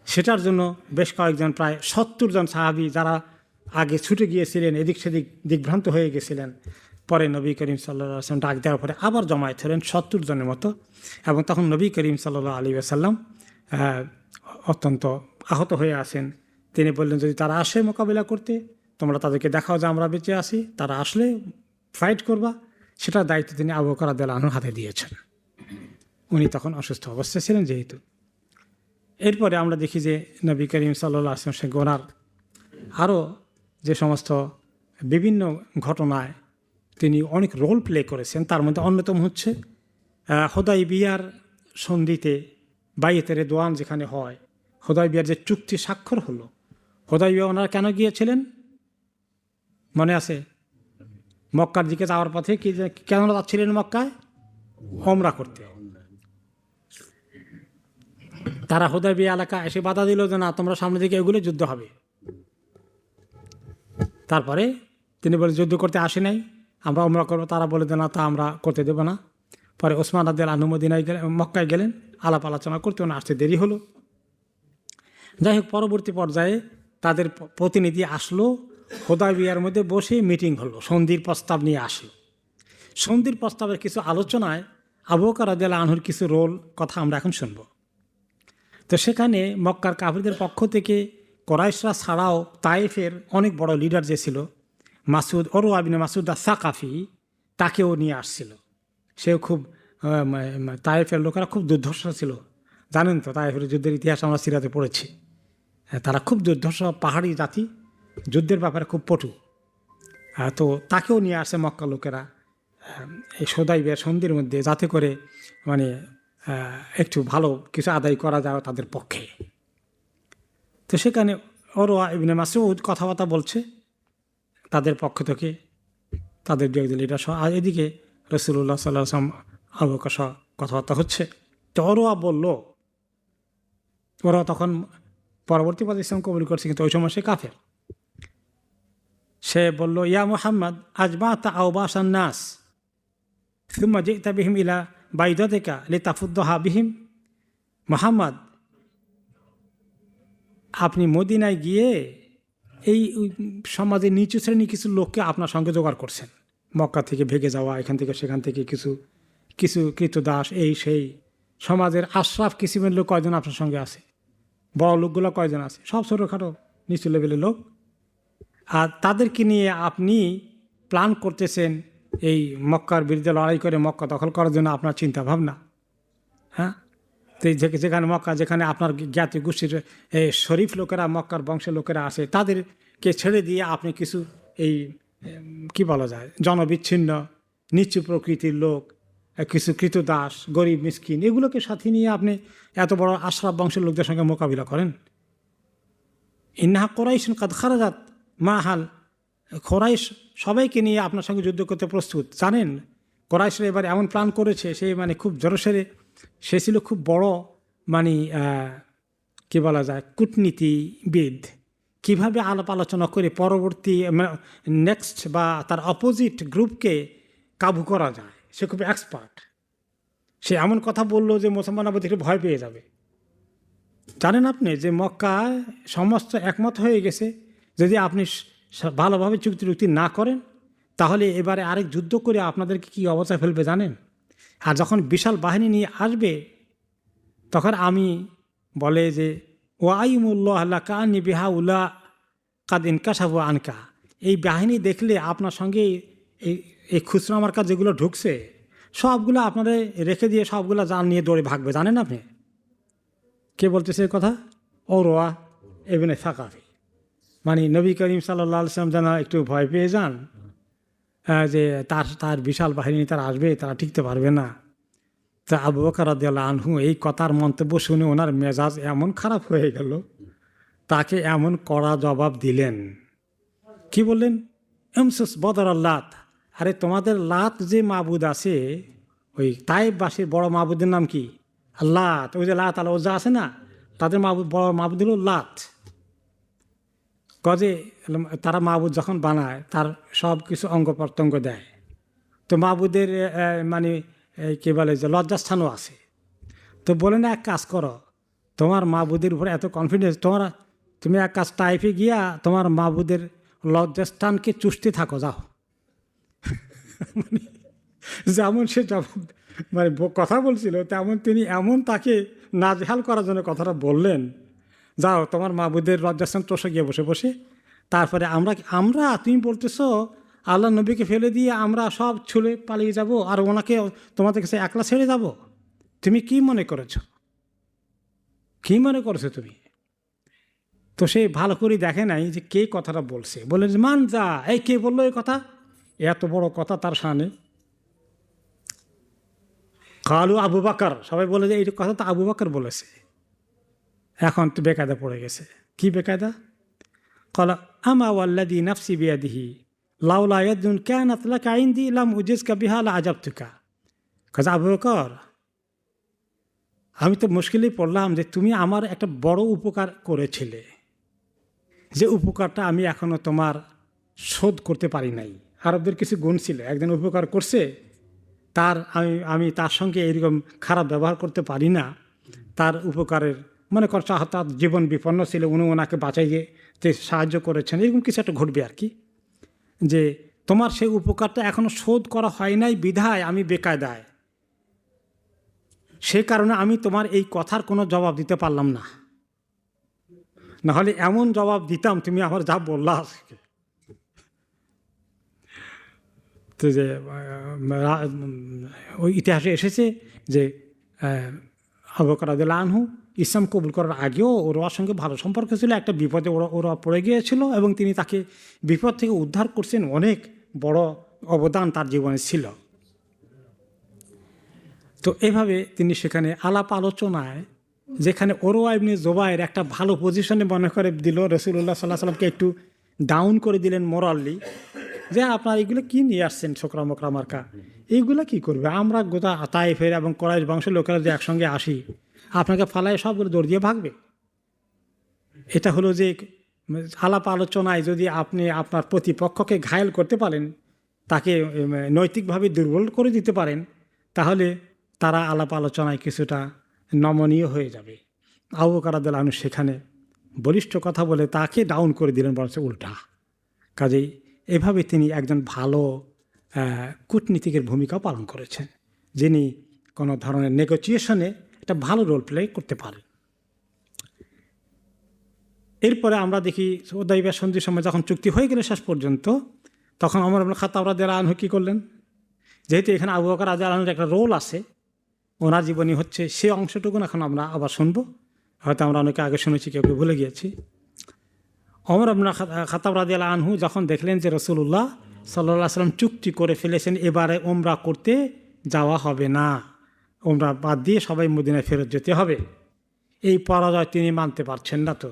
সেটার জন্য বেশ কয়েকজন প্রায় 70 জন সাহাবী যারা আগে ছুটে গিয়েছিলেন, এদিক সেদিক দিকভ্রান্ত হয়ে গেছিলেন, পরে নবী করিম সাল্লাল্লাহু আলাইহি ওয়াসাল্লাম ডাক দেওয়ার পরে আবার জমায়েত হলেন 70 জনের মতো। এবং তখন নবী করিম সাল্লাল্লাহু আলাইহি ওয়াসাল্লাম অত্যন্ত আহত হয়ে আসেন। তিনি বললেন যদি তারা আসে মোকাবিলা করতে, তোমরা তাদেরকে দেখাও যে আমরা বেঁচে আছি, তারা আসলে ফাইট করবা, সেটার দায়িত্ব তিনি আবু বকর রাদিয়াল্লাহু আনহুর হাতে দিয়েছেন। উনি তখন অসুস্থ অবস্থায় ছিলেন যেহেতু। এরপরে আমরা দেখি যে নবী করিম সাল্লাল্লাহু আলাইহি ওয়াসাল্লাম গোনার আরও যে সমস্ত বিভিন্ন ঘটনায় তিনি অনেক রোল প্লে করেছেন, তার মধ্যে অন্যতম হচ্ছে হুদায়বিয়ার সন্ধিতে বাইয়েতের দোয়ান যেখানে হয়, হুদায়বিয়ার যে চুক্তি স্বাক্ষর হলো, হুদায়বিয়া ওনারা কেন গিয়েছিলেন মনে আছে? মক্কার দিকে যাওয়ার পথে কেন যাচ্ছিলেন মক্কায়? ওমরা করতে। তারা হুদায়বিয়া এলাকা এসে বাধা দিল যে না, তোমরা সামনের দিকে এগুলো যুদ্ধ হবে। তারপরে তিনি বলে যুদ্ধ করতে আসি নাই, আমরা ওমরা করবো। তারা বলে যে না, তা আমরা করতে দেব না। পরে ওসমান রাদিয়াল্লাহু আনহু মদিনায় গেলেন, মক্কায় গেলেন, আলাপ আলোচনা করতে ওনার আসতে দেরি হলো। যাই হোক, পরবর্তী পর্যায়ে তাদের প্রতিনিধি আসলো, হুদায়বিয়ার মধ্যে বসে মিটিং হলো, সন্ধির প্রস্তাব নিয়ে আসলো। সন্ধির প্রস্তাবের কিছু আলোচনায় আবু বকর রাদিয়াল্লাহু আনহুর কিছু রোল কথা আমরা এখন শুনব। তো সেখানে মক্কার কাফিরদের পক্ষ থেকে কুরাইশরা ছাড়াও তায়েফের অনেক বড় লিডার যে ছিল উরওয়া ইবনে মাসউদ আস-সাকাফি, তাকেও নিয়ে আসছিল। সেও খুব তায়েফের লোকেরা খুব দুর্ধর্ষ ছিল, জানেন তো, তায়েফের যুদ্ধের ইতিহাস আমরা সিরাতে পড়েছি। তারা খুব দুর্ধর্ষ পাহাড়ি জাতি, যুদ্ধের ব্যাপারে খুব পটু। তো তাকেও নিয়ে আসে মক্কা লোকেরা এই হুদায়বিয়ার সন্ধির মধ্যে, যাতে করে একটু ভালো কিছু আদায় করা যায় তাদের পক্ষে। তো সেখানে উরওয়া ইবনে মাসউদ কথাবার্তা বলছে তাদের পক্ষ থেকে। তাদের দু একদিন এটা সহ। আর এদিকে রসুল্লাহ সাল্লাহ আসলাম আবু বকর সহ কথাবার্তা হচ্ছে। তো ওরওয়া বলল, ওরা তখন পরবর্তী পথে ইসলাম কবুল করছে, কিন্তু ওই সময় সে কাফের। সে বলল, ইয়া মুহাম্মদ আজমাতা আওবাসান নাস সুম্মা জিতা বিহিম ইলা বাইদাতিকা লিতাফুদ্দাহা বিহিম। মুহাম্মদ, আপনি মদিনায় গিয়ে এই সমাজের নিচু শ্রেণী কিছু লোককে আপনার সঙ্গে জোগাড় করছেন, মক্কা থেকে ভেগে যাওয়া, এখান থেকে সেখান থেকে কিছু কিছু কৃতদাস, এই সেই সমাজের আশরাফ কিসিমের লোক কয়জন আপনার সঙ্গে আছে, বড় লোকগুলো কয়জন আছে, সব ছোটোখাটো নিচু লেভেলের লোক। আর তাদেরকে নিয়ে আপনি প্ল্যান করতেছেন এই মক্কার বিরুদ্ধে লড়াই করে মক্কা দখল করার জন্য আপনার চিন্তা ভাবনা। হ্যাঁ, তো যেখানে মক্কা, যেখানে আপনার জ্ঞাতি গোষ্ঠীর শরীফ লোকেরা, মক্কার বংশের লোকেরা আসে, তাদেরকে ছেড়ে দিয়ে আপনি কিছু এই কি বলা যায় জনবিচ্ছিন্ন নিচু প্রকৃতির লোক, কিছু কৃতদাস, গরিব মিসকিন, এগুলোকে সাথে নিয়ে আপনি এত বড় আশরাফ বংশের লোকদের সঙ্গে মোকাবিলা করেন। ইন্নাহা কোরাইশুন কাদ খারাজাত মাহাল, কোরাইশ সবাইকে নিয়ে আপনার সঙ্গে যুদ্ধ করতে প্রস্তুত। জানেন কোরাইশরা এবার এমন প্ল্যান করেছে, সে মানে খুব জোরসোরে, সে ছিল খুব বড় মানে কি বলা যায় কূটনীতিবিদ, কিভাবে আলাপ আলোচনা করে পরবর্তী নেক্সট বা তার অপোজিট গ্রুপকে কাবু করা যায়, সে খুব এক্সপার্ট। সে এমন কথা বললো যে মুসলমান আবার দেখে ভয় পেয়ে যাবে। জানেন আপনি যে মক্কায় সমস্ত একমত হয়ে গেছে, যদি আপনি ভালোভাবে চুক্তি না করেন তাহলে এবারে আরেক যুদ্ধ করে আপনাদেরকে কী অবস্থায় ফেলবে জানেন। আর যখন বিশাল বাহিনী নিয়ে আসবে তখন আমি বলে যে ওয়াইমুল্লাহ আল্লাহ কানি বিহা উল্লা কাদ ইনকাশাবু আনকা, এই বাহিনী দেখলে আপনার সঙ্গে এই খুচরা আমার কাজ যেগুলো ঢুকছে সবগুলো আপনারা রেখে দিয়ে সবগুলো জান নিয়ে দৌড়ে ভাগবে। জানেন আপনি কে বলতেছে এই কথা? ওরওয়া ইবনে সাকাফি। মানে নবী করিম সাল্লাল্লাহু আলাইহি ওয়াসাল্লাম যেন একটু ভয় পেয়ে যান যে তার বিশাল বাহিনী তারা আসবে, তারা টিকতে পারবে না। তা আবু বকর রাদিয়াল্লাহু আনহু এই কথার মন্তব্য শুনে ওনার মেজাজ এমন খারাপ হয়ে গেল, তাকে এমন কড়া জবাব দিলেন। কি বললেন? এমসুস বদর লাত, আরে তোমাদের লাত যে মাবুদ আছে, ওই তাইববাসীর বড় মাবুদের নাম কি? লাত। ওই যে লাত আল ওজ্জা আছে না, তাদের মাবুদ, বড় মাবুদ হলো লাত। গজে তারা মাবুদ যখন বানায় তার সব কিছু অঙ্গ প্রত্যঙ্গ দেয়। তো মাবুদের মানে কী বলে যে লজ্জাস্থানও আছে। তো বলে না, এক কাজ করো, তোমার মাবুদের উপরে এত কনফিডেন্স, তুমি এক কাজ টাইপে গিয়া তোমার মাবুদের লজ্জাস্থানকে চুষতে থাকো, যাও। মানে যেমন সে মানে কথা বলছিল তেমন তিনি এমন তাকে নাজেহাল করার জন্য কথাটা বললেন, যাও তোমার মাবুদের লজ্জাস্থান চষে গিয়ে বসে বসে। তারপরে আমরা তুমি বলতেছো আল্লাহ নবীকে ফেলে দিয়ে আমরা সব ছুলে পালিয়ে যাব আর ওনাকে তোমাদের কাছে একলা ছেড়ে যাব? তুমি কি মনে করেছো? কি মনে করেছো তুমি? তো সে ভালো করে দেখে নাই যে কে কথাটা বলছে। বলে যে মান যা, এই কে বললো এই কথা, এত বড় কথা তার সামনে। কালু আবু বকর, সবাই বলে যে এই কথা তো আবু বকর বলেছে। এখন তো বেকায়দা পড়ে গেছে। কি বেকায়দা? কলা আমা ওয়াল্লাযী নাফসি বিয়াদিহি লাউলা ইয়াদুন কানাত লাকা ইনদি লাম উজিজকা বিহা লা আজাবতুকা। কাজে আবু বকর, আমি তো মুশকিলেই পড়লাম যে তুমি আমার একটা বড় উপকার করেছিলে, যে উপকারটা আমি এখনও তোমার শোধ করতে পারি নাই। আরবদের কিছু গুণ ছিল, একজন উপকার করছে তার আমি তার সঙ্গে এরকম খারাপ ব্যবহার করতে পারি না। তার উপকারের মনে কর তার জীবন বিপন্ন ছিল, উনি ওনাকে বাঁচাইয়ে সাহায্য করেছেন, এরকম কিছু একটা ঘটবে আর কি। যে তোমার সেই উপকারটা এখনও শোধ করা হয় নাই বিধায় আমি বেকায়দায়, সে কারণে আমি তোমার এই কথার কোনো জবাব দিতে পারলাম না। নাহলে এমন জবাব দিতাম তুমি আমার যা বললা আজকে। তো যে ওই ইতিহাসে এসেছে যে আবু বকর রাদিয়াল্লাহু আনহু ইসলাম কবুল করার আগেও ওর সঙ্গে ভালো সম্পর্ক ছিল। একটা বিপদে ওরা পড়ে গিয়েছিল এবং তিনি তাকে বিপদ থেকে উদ্ধার করছেন। অনেক বড় অবদান তার জীবনে ছিল। তো এভাবে তিনি সেখানে আলাপ আলোচনায়, যেখানে ওরওয়া ইবনে জুবায়ের একটা ভালো পজিশনে মনে করে দিল, রাসূলুল্লাহ সাল্লাল্লাহু আলাইহি ওয়াসাল্লামকে একটু ডাউন করে দিলেন মোরালি, যে আপনার এগুলো কি নিয়ে আসছেন ছোকরা মোকরা মার্কা, এইগুলো কি করবে? আমরা গোটা তাইফের এবং কোরাইশ বংশের লোকেরা যে একসঙ্গে আসি, আপনাকে ফালায় সবগুলো দৌড় দিয়ে ভাগবে। এটা হলো যে আলাপ আলোচনায় যদি আপনি আপনার প্রতিপক্ষকে ঘায়েল করতে পারেন, তাকে নৈতিকভাবে দুর্বল করে দিতে পারেন, তাহলে তারা আলাপ আলোচনায় কিছুটা নমনীয় হয়ে যাবে। আবু বকর রাদিয়াল্লাহু আনহু সেখানে বলিষ্ঠ কথা বলে তাকে ডাউন করে দিলেন, বরঞ্চ উল্টা। কাজেই এভাবে তিনি একজন ভালো কূটনীতিকের ভূমিকাও পালন করেছেন, যিনি কোনো ধরনের নেগোসিয়েশনে একটা ভালো রোল প্লে করতে পারেন। এরপরে আমরা দেখি হুদায়বিয়া সন্ধির সময় যখন চুক্তি হয়ে গেল শেষ পর্যন্ত, তখন ওমর ইবনে খাত্তাব রাদিয়াল্লাহু আনহু কী করলেন? যেহেতু এখানে আবু বকর রাদিয়াল্লাহু আনহুর একটা রোল আছে, ওনার জীবনী হচ্ছে সে অংশটুকু এখন আমরা আবার শুনবো, হয়তো আমরা অনেকে আগে শুনেছি, কেউ কেউ ভুলে গিয়েছি। ওমর ইবনে খাত্তাব রাদিয়াল্লাহু আনহু যখন দেখলেন যে রাসূলুল্লাহ সাল্লাল্লাহু আলাইহি ওয়াসাল্লাম চুক্তি করে ফেলেছেন, এবারে উমরা করতে যাওয়া হবে না, উমরা বাদ দিয়ে সবাই মদিনায় ফেরত যেতে হবে, এই পরাজয় তিনি মানতে পারছেন না তো,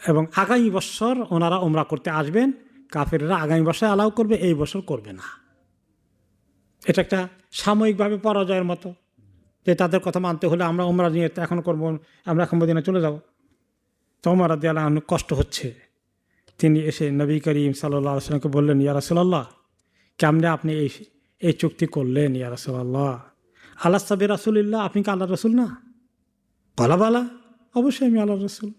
এবং আগামী বছর ওনারা উমরা করতে আসবেন, কাফেররা আগামী বছর অ্যালাউ করবে, এই বছর করবে না। এটা একটা সাময়িকভাবে পরাজয়ের মতো, যে তাদের কথা মানতে হলে আমরা উমরা নিয়ে এখন করবো, আমরা এখন মদিনা চলে যাব। তো ওমর রাদিয়াল্লাহু আনহু কষ্ট হচ্ছে, তিনি এসে নবী করিম সাল্লাল্লাহু আলাইহি ওয়াসাল্লামকে বললেন, ইয়া রাসূলুল্লাহ, কেমনে আপনি এই চুক্তি করলেন? ইয়া রাসূলুল্লাহ, আলাস্তা বি রাসূলিল্লাহ, আপনি কি আল্লাহর রাসূল না? বলা বলা, অবশ্যই আমি আল্লাহর রাসূল।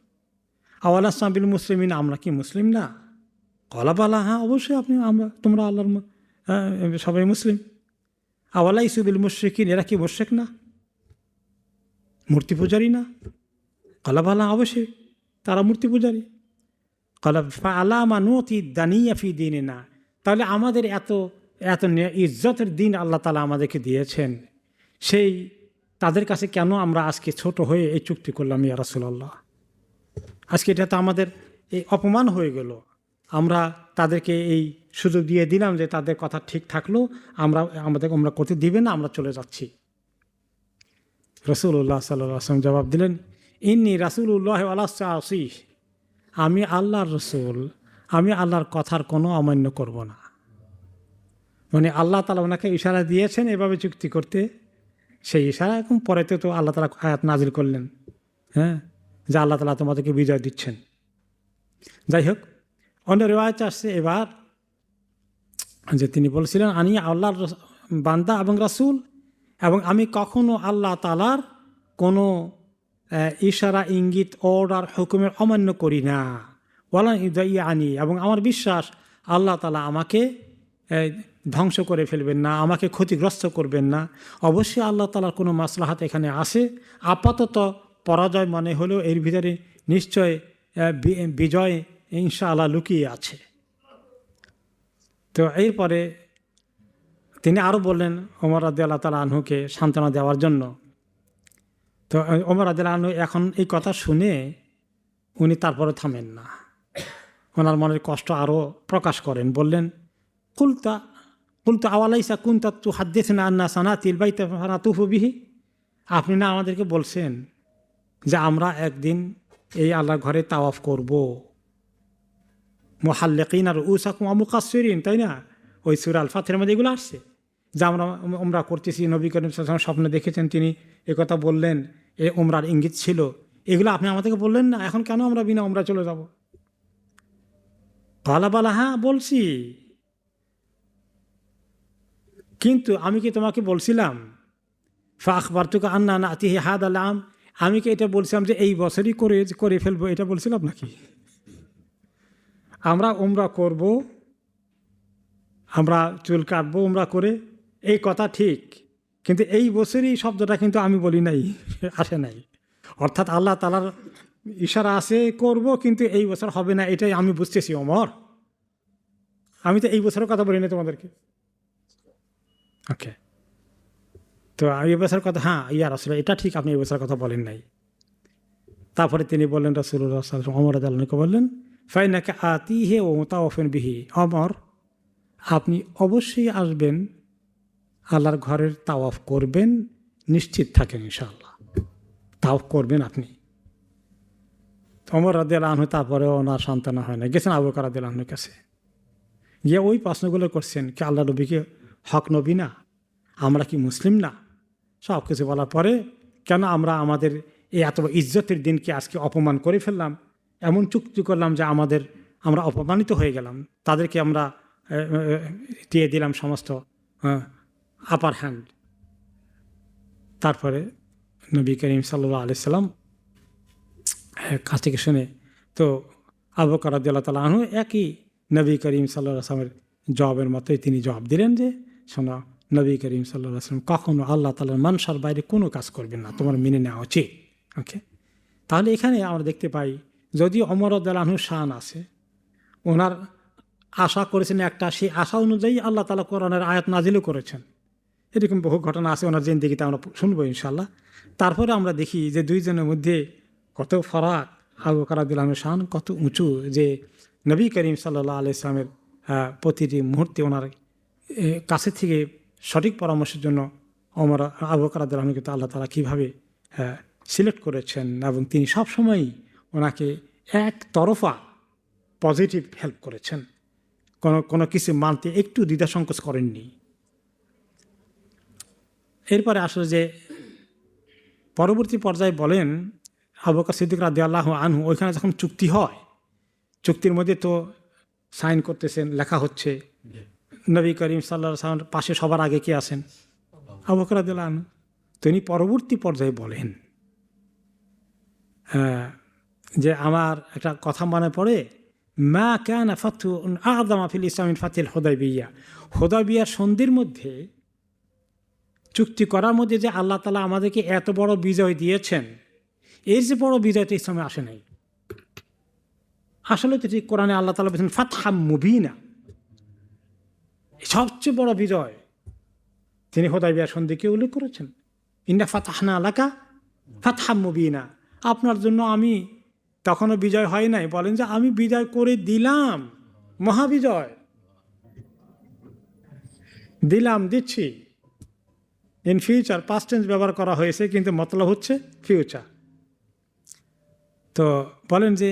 আওয়ালাস্তা বিল মুসলিমিন, আমরা কি মুসলিম না? কলা বালা, হ্যাঁ অবশ্যই আপনি, তোমরা আল্লাহর সবাই মুসলিম। আওয়ালা ইসুবিল মুশরিকিন, এরা কি মুশরিক না, মূর্তি পূজারী না? কলা বালা, অবশ্যই তারা মূর্তি পূজারী। কলা আলামা নতি দানিয়া ফি দিনিনা, তাহলে আমাদের এত এত ইজ্জতের দিন আল্লাহ তাআলা আমাদেরকে দিয়েছেন, সেই তাদের কাছে কেন আমরা আজকে ছোট হয়ে এই চুক্তি করলাম? ইয়া রাসূলুল্লাহ, আজকে এটা তো আমাদের এই অপমান হয়ে গেল। আমরা তাদেরকে এই সুযোগ দিয়ে দিলাম যে তাদের কথা ঠিক থাকলো, আমাদের উমরা করতে দিবে না, আমরা চলে যাচ্ছি। রাসূলুল্লাহ সাল্লাল্লাহু আলাইহি ওয়াসাল্লাম জবাব দিলেন, ইন্নী রাসূলুল্লাহ ওয়া লা আসি, আমি আল্লাহর রসুল, আমি আল্লাহর কথার কোনো অমান্য করব না। মানে আল্লাহ তাআলা ওনাকে ইশারা দিয়েছেন এভাবে চুক্তি করতে, সেই ইশারা এখন পরেতে তো আল্লাহ তাআলা আয়াত নাজিল করলেন, হ্যাঁ, যে আল্লাহ তাআলা তোমাদেরকে বিজয় দিচ্ছেন। যাই হোক, অন্য রিওয়ায়াতে আসছে এবার যে তিনি বলছিলেন, আমি আল্লাহর বান্দা এবং রাসূল, এবং আমি কখনো আল্লাহ তাআলার কোনো ইশারা, ইঙ্গিত, অর্ডার, হুকুমের অমান্য করি না। ওয়ালা ইদাইয়ানি, এবং আমার বিশ্বাস আল্লাহ তাআলা আমাকে ধ্বংস করে ফেলবেন না, আমাকে ক্ষতিগ্রস্ত করবেন না। অবশ্যই আল্লাহ তাআলার কোনো মাসলাহাত এখানে আছে। আপাতত পরাজয় মনে হলেও এর ভিতরে নিশ্চয় বিজয় ইনশাআল্লাহ লুকিয়ে আছে। তো এরপরে তিনি আরও বললেন ওমর রাদিয়াল্লাহু তাআলা আনহুকে সান্ত্বনা দেওয়ার জন্য। তো ওমর রাদিয়াল্লাহু আনহু এখন এই কথা শুনে উনি তারপরে থামেন না, ওনার মনের কষ্ট আরও প্রকাশ করেন। বললেন, কুলতা আওয়ালাইসা কুনতা তুহাদ্দিসুনা আন্না সানাতিল বাইতা ফানাতুফু বিহি, আপনি না আমাদেরকে বলছেন যে আমরা একদিন এই আল্লাহর ঘরে তাওয়াফ করব, মুহাল্লিকিন আর রুউসাকুম ওয়া মুকাসসিরিন, তাই না? ওই সূরা আল ফাতহির মধ্যে এগুলো আসছে যে আমরা করতেছি। নবী করিম সাল্লাল্লাহু আলাইহি ওয়াসাল্লাম স্বপ্নে দেখেছেন, তিনি একথা বললেন, এ উমরার ইঙ্গিত ছিল। এগুলো আপনি আমাদেরকে বললেন না, এখন কেন আমরা বিনা উমরা চলে যাব? বালা বালা, হ্যাঁ বলছি, কিন্তু আমি কি তোমাকে বলছিলাম ফা আখবারতুকা আন্না নাতিহি হাদাল আম, আমি কি এটা বলছিলাম যে এই বছরই করে ফেলবো, এটা বলছিলাম নাকি? আমরা উমরা করব, আমরা চুল কাটবো উমরা করে, এই কথা ঠিক, কিন্তু এই বছরই শব্দটা কিন্তু আমি বলি নাই, আসে নাই। অর্থাৎ আল্লাহ তাআলার ইশারা আছে করব, কিন্তু এই বছর হবে না, এটাই আমি বুঝতেছি ওমর, আমি তো এই বছরের কথা বলি না তোমাদেরকে। ওকে, তো এই বছরের কথা, হ্যাঁ ইয়া রাসূলুল্লাহ, এটা ঠিক, আপনি এই বছরের কথা বলেন নাই। তারপরে তিনি বললেন, রাসূলুল্লাহ সাল্লাল্লাহু আলাইহি ওয়াসাল্লাম ওমর রাদিয়াল্লাহু আনহুকে বললেন, ফাইনাকা আতিহি ওয়া মুতাওয়াফিন বিহি, ওমর আপনি অবশ্যই আসবেন, আল্লাহর ঘরের তাওয়াফ করবেন, নিশ্চিত থাকেন ইনশাআল্লাহ তাওয়াফ করবেন আপনি। ওমর রাদিয়াল্লাহু আনহু তারপরে ওনার সান্ত্বনা হয় না, গেছেন আবু বকর রাদিয়াল্লাহু আনহুর কাছে। গিয়ে ওই প্রশ্নগুলো করছেন, কি আল্লাহ নবীকে হক নবী না? আমরা কি মুসলিম না? সব কিছু বলার পরে কেন আমরা আমাদের এই এত ইজ্জতের দিনকে আজকে অপমান করে ফেললাম, এমন চুক্তি করলাম যে আমরা অপমানিত হয়ে গেলাম, তাদেরকে আমরা দিয়ে দিলাম সমস্ত আপার হ্যান্ড। তারপরে নবী করিম সাল্লাল্লাহু আলাইহি সাল্লাম কাছ থেকে শুনে তো আবু বকর রাদিয়াল্লাহু তাআলা আনহু একই নবী করিম সাল্লাল্লাহু আলাইহি সাল্লামের জবাবের মতোই তিনি জবাব দিলেন যে, শোনো, নবী করিম সাল্লাল্লাহু আলাইহি সাল্লাম কখনো আল্লাহ তাআলার মানসার বাইরে কোনো কাজ করবেন না, তোমার মেনে নেওয়া উচিত। ওকে, তাহলে এখানে আমরা দেখতে পাই, যদি ওমর রাদিয়াল্লাহু আনহু শান আছে, ওনার আশা করেছেন একটা, সেই আশা অনুযায়ী আল্লাহ তাআলা কোরআনের আয়াত নাজিলও করেছেন। এরকম বহু ঘটনা আছে ওনার জিন্দেগিতে, আমরা শুনবো ইনশাআল্লাহ। তারপরে আমরা দেখি যে দুইজনের মধ্যে কত ফারাক, আবু বকর রাদিয়াল্লাহু আনহু শান কত উঁচু, যে নবী করিম সাল্লাল্লাহু আলাইহি সাল্লামের প্রতিটি মুহূর্তে ওনার কাছে থেকে সঠিক পরামর্শের জন্য আবু বকর রাদিয়াল্লাহু আনহুকে আল্লাহ তাআলা কীভাবে সিলেক্ট করেছেন, এবং তিনি সবসময়ই ওনাকে একতরফা পজিটিভ হেল্প করেছেন, কোনো কিছু মানতে একটু দ্বিধা সংকোচ করেননি। এরপরে আসলে যে পরবর্তী পর্যায়ে বলেন, আবু বকর সিদ্দিক রাদিয়াল্লাহু আনহু ওইখানে যখন চুক্তি হয়, চুক্তির মধ্যে তো সাইন করতেছেন, লেখা হচ্ছে, নবী করিম সাল্লাল্লাহু আলাইহি ওয়াসাল্লামের পাশে সবার আগে কে আছেন? আবু বকর রাদিয়াল্লাহু আনহু। তিনি পরবর্তী পর্যায়ে বলেন যে, আমার একটা কথা মনে পড়ে, মা কানা ফাতহুন আযমা ফিল ইসলাম মিন ফাতহিল হুদায়বিয়া। হুদায়বিয়ার সন্ধির মধ্যে, চুক্তি করার মধ্যে যে আল্লাহ তাআলা আমাদেরকে এত বড় বিজয় দিয়েছেন, এর যে বড় বিজয় তো ইসলামে আসে নাই। আসলে তো ঠিক কোরআনে আল্লাহ তাআলা বলেছেন ফাতহাম মুবিনা, সবচেয়ে বড় বিজয় তিনি হুদায়বিয়ার সন্ধিকে উল্লেখ করেছেন, ইন্না ফাতাহনা লাকা ফাতহাম মুবিনা। আপনার জন্য আমি, তখনও বিজয় হয় নাই, বলেন যে আমি বিজয় করে দিলাম, মহাবিজয় দিলাম, দিচ্ছি। ইন ফিউচার পাস্ট টেন্স ব্যবহার করা হয়েছে, কিন্তু মতলব হচ্ছে ফিউচার। তো বলেন যে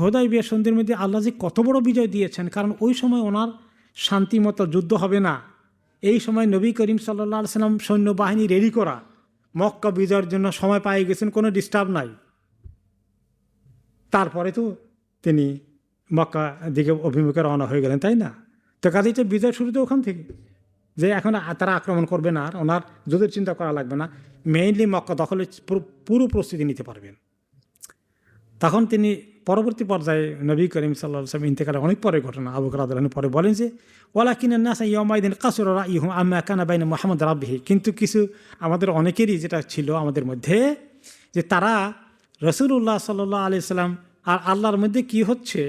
হুদায়বিয়া সন্ধির মধ্যে আল্লাহ যে কত বড় বিজয় দিয়েছেন, কারণ ওই সময় ওনার শান্তিমতো যুদ্ধ হবে না। এই সময় নবী করিম সাল্লাল্লাহু আলাইহি সাল্লাম সৈন্যবাহিনী রেডি করা, মক্কা বিজয়ের জন্য সময় পাই গেছেন, কোনো ডিস্টার্ব নাই। তারপরে তো তিনি মক্কা দিকে অভিমুখে রওনা হয়ে গেলেন, তাই না? তো কাজেই তো বিজয় শুরু তো ওখান থেকে, যে এখন তারা আক্রমণ করবে না, আর ওনার যুদ্ধের চিন্তা করা লাগবে না, মেইনলি মক্কা দখলের পুরো প্রস্তুতি নিতে পারবেন। তখন তিনি পরবর্তী পর্যায়ে নবী করিম সাল্লাল্লাহু আলাইহি ওয়াসাল্লাম ইন্তেকালের অনেক পরে ঘটনা, আবু বকর রাদিয়াল্লাহু আনহু পরে বলেন যে, ওয়ালাকিনান নাস ইয়াউমাইদিন কাসরা রাইহুম আম্মা কানা বাইনা মুহাম্মদ রাব্বিহি। কিন্তু কিছু আমাদের অনেকেরই যেটা ছিল আমাদের মধ্যে, যে তারা রাসূলুল্লাহ সাল্লাল্লাহু আলাইহি ওয়াসাল্লাম আর আল্লাহর মধ্যে কি হচ্ছে,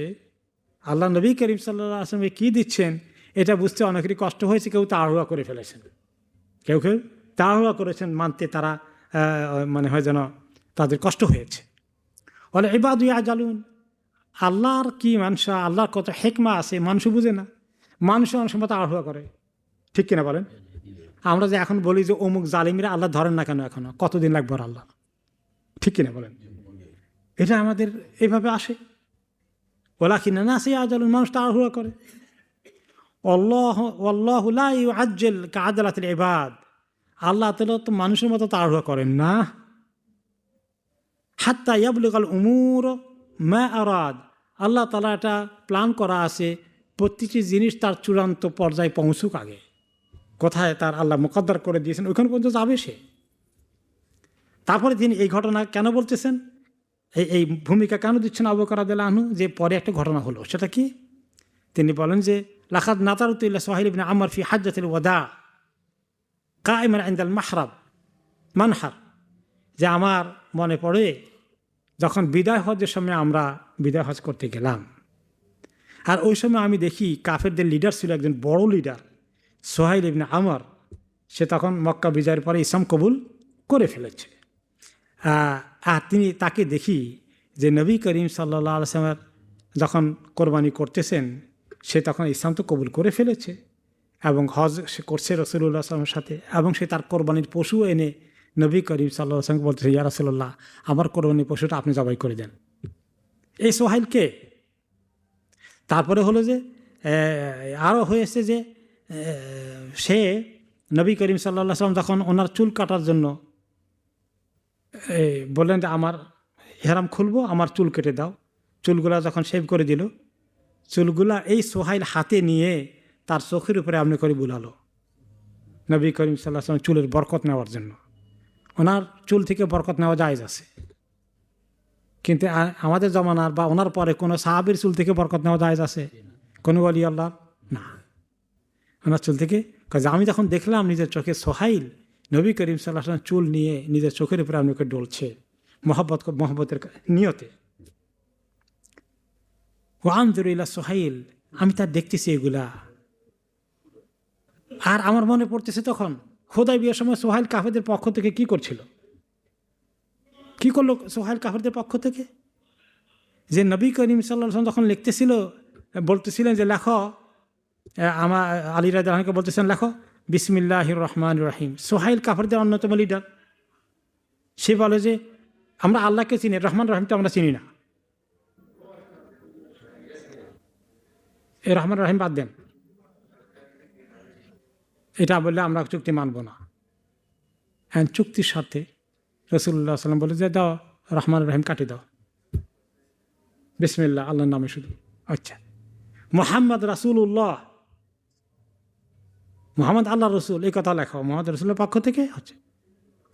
আল্লাহ নবী করিম সাল্লাল্লাহু আলাইহি ওয়াসাল্লামকে কী দিচ্ছেন, এটা বুঝতে অনেকেরই কষ্ট হয়েছে। কেউ তাড়াহুড়া করে ফেলেছেন, কেউ তাড়াহুড়া করেছেন মানতে, তারা মানে হয় যেন তাদের কষ্ট হয়েছে। বলে ইবাদু ইয়াজালুন, আল্লাহর কি মানসা, আল্লাহর কত হেকমা আছে, মানুষ বুঝে না, মানুষ অনেক সময় তাড়াহুড়া করে, ঠিক কিনা বলেন? আমরা যে এখন বলি যে অমুক জালিমরা আল্লাহ ধরেন না কেন, এখনো কতদিন লাগবে আল্লাহ, ঠিক কিনা বলেন? এটা আমাদের এইভাবে আসে, ওলা কিনা না সে আজালুন, মানুষ তাড়াহুড়া করে। আল্লাহু লা ইউআজ্জিল কাআদালাতিল ইবাদ, আল্লাহ তাআলা তো মানুষের মতো তাড়াহুড়া করেন না। হাত্তা ইয়াবলুগাল উমুর মা আরাদ, আল্লাহ তাআলা এটা প্ল্যান করা আছে, প্রতিটি জিনিস তার চূড়ান্ত পর্যায়ে পৌঁছুক আগে, কোথায় তার আল্লাহ মুকদ্দার করে দিয়েছেন ওইখানে পর্যন্ত যাবে সে। তারপরে তিনি এই ঘটনা কেন বলতেছেন, এই ভূমিকা কেন দিচ্ছেন আবু বকর রাদিয়াল্লাহু আনহু, যে পরে একটা ঘটনা হলো, সেটা কি? তিনি বলেন যে, লাকাদ নাযারতু ইলা সুহাইল ইবনে আমর ফি হাজ্জাতিল ওয়াদা কাইমান ইনদাল মানহার, যে আমার মনে পড়ে যখন বিদায় হজের সময় আমরা বিদায় হজ করতে গেলাম, আর ওই সময় আমি দেখি কাফেরদের লিডার ছিল একজন বড় লিডার, সুহাইল ইবনে আমর। সে তখন মক্কা বিজয়ের পরে ইসলাম কবুল করে ফেলেছে। আর তাকে দেখি যে নবী করিম সাল্লাল্লাহু আলাইহি ওয়াসাল্লাম যখন কোরবানি করতেছেন, সে তখন ইসলাম তো কবুল করে ফেলেছে, এবং হজ সে করছে রাসূলুল্লাহ সাল্লাল্লাহু আলাইহি ওয়াসাল্লামের সাথে, এবং সে তার কোরবানির পশু এনে নবী করিম সাল্লাল্লাহু আলাইহি ওয়াসাল্লামকে বলতেছে, ইয়া রাসূলুল্লাহ, আমার কোরবানির পশুটা আপনি জবাই করে দেন। এই সোহাইলকে। তারপরে হলো যে আরও হয়েছে যে সে নবী করিম সাল্লাল্লাহু আলাইহি ওয়াসাল্লাম যখন ওনার চুল কাটার জন্য বললেন যে আমার ইহরাম খুলবো, আমার চুল কেটে দাও, চুলগুলা যখন শেভ করে দিল, চুলগুলা এই সোহাইল হাতে নিয়ে তার চোখের উপরে আপনি করে বুলালো নবী করিম সাল্লাল্লাহু আলাইহি ওয়াসাল্লাম চুলের বরকত নেওয়ার জন্য। ওনার চুল থেকে বরকত নেওয়া জায়েজ আছে, কিন্তু আমাদের জমানার বা ওনার পরে কোনো সাহাবীর চুল থেকে বরকত নেওয়া জায়েজ আছে? কোনো ওয়ালি আল্লাহ না, ওনার চুল থেকে। কাজে আমি যখন দেখলাম নিজের চোখে সোহাইল নবী করিম সাল্লাল্লাহু আলাইহি ওয়াসাল্লাম চুল নিয়ে নিজের চোখের উপরে আপনাকে ডলছে মহব্বতের নিয়তে, ওয়ানজুরিলা সোহাইল, আমি তার দেখতেছি এগুলা। আর আমার মনে পড়তেছে তখন হুদায়বিয়ার সময় সোহাইল কাফেরদের পক্ষ থেকে কি করছিল, কি করলো সোহাইল কাফেরদের পক্ষ থেকে? যে নবী করিম সাল্লাল্লাহু আলাইহি ওয়াসাল্লাম যখন লিখতেছিল, বলতেছিলেন যে লেখো, আমার আলী রাদিয়াল্লাহু আনহুকে বলতেছেন লেখো বিসমিল্লাহির রহমানির রহিম। সোহাইল কাফেরদের অন্যতম লিডার, সে বলে যে আমরা আল্লাহকে চিনি, রহমান রহিম তো আমরা চিনি না, এই রহমান রহিম বাদ দেন, এটা বললে আমরা চুক্তি মানব না। হ্যাঁ, চুক্তির সাথে রাসূলুল্লাহ সাল্লাল্লাহু আলাইহি ওয়াসাল্লাম বলে যে দাও রহমান রহিম কাটি দাও, বিসমিল্লাহ আল্লাহর নামে শুধু। আচ্ছা, মুহাম্মদ রাসূলুল্লাহ, মুহাম্মদ আল্লাহ রসুল, এই কথা লেখো মুহাম্মদ রসুলের পক্ষ থেকে হচ্ছে।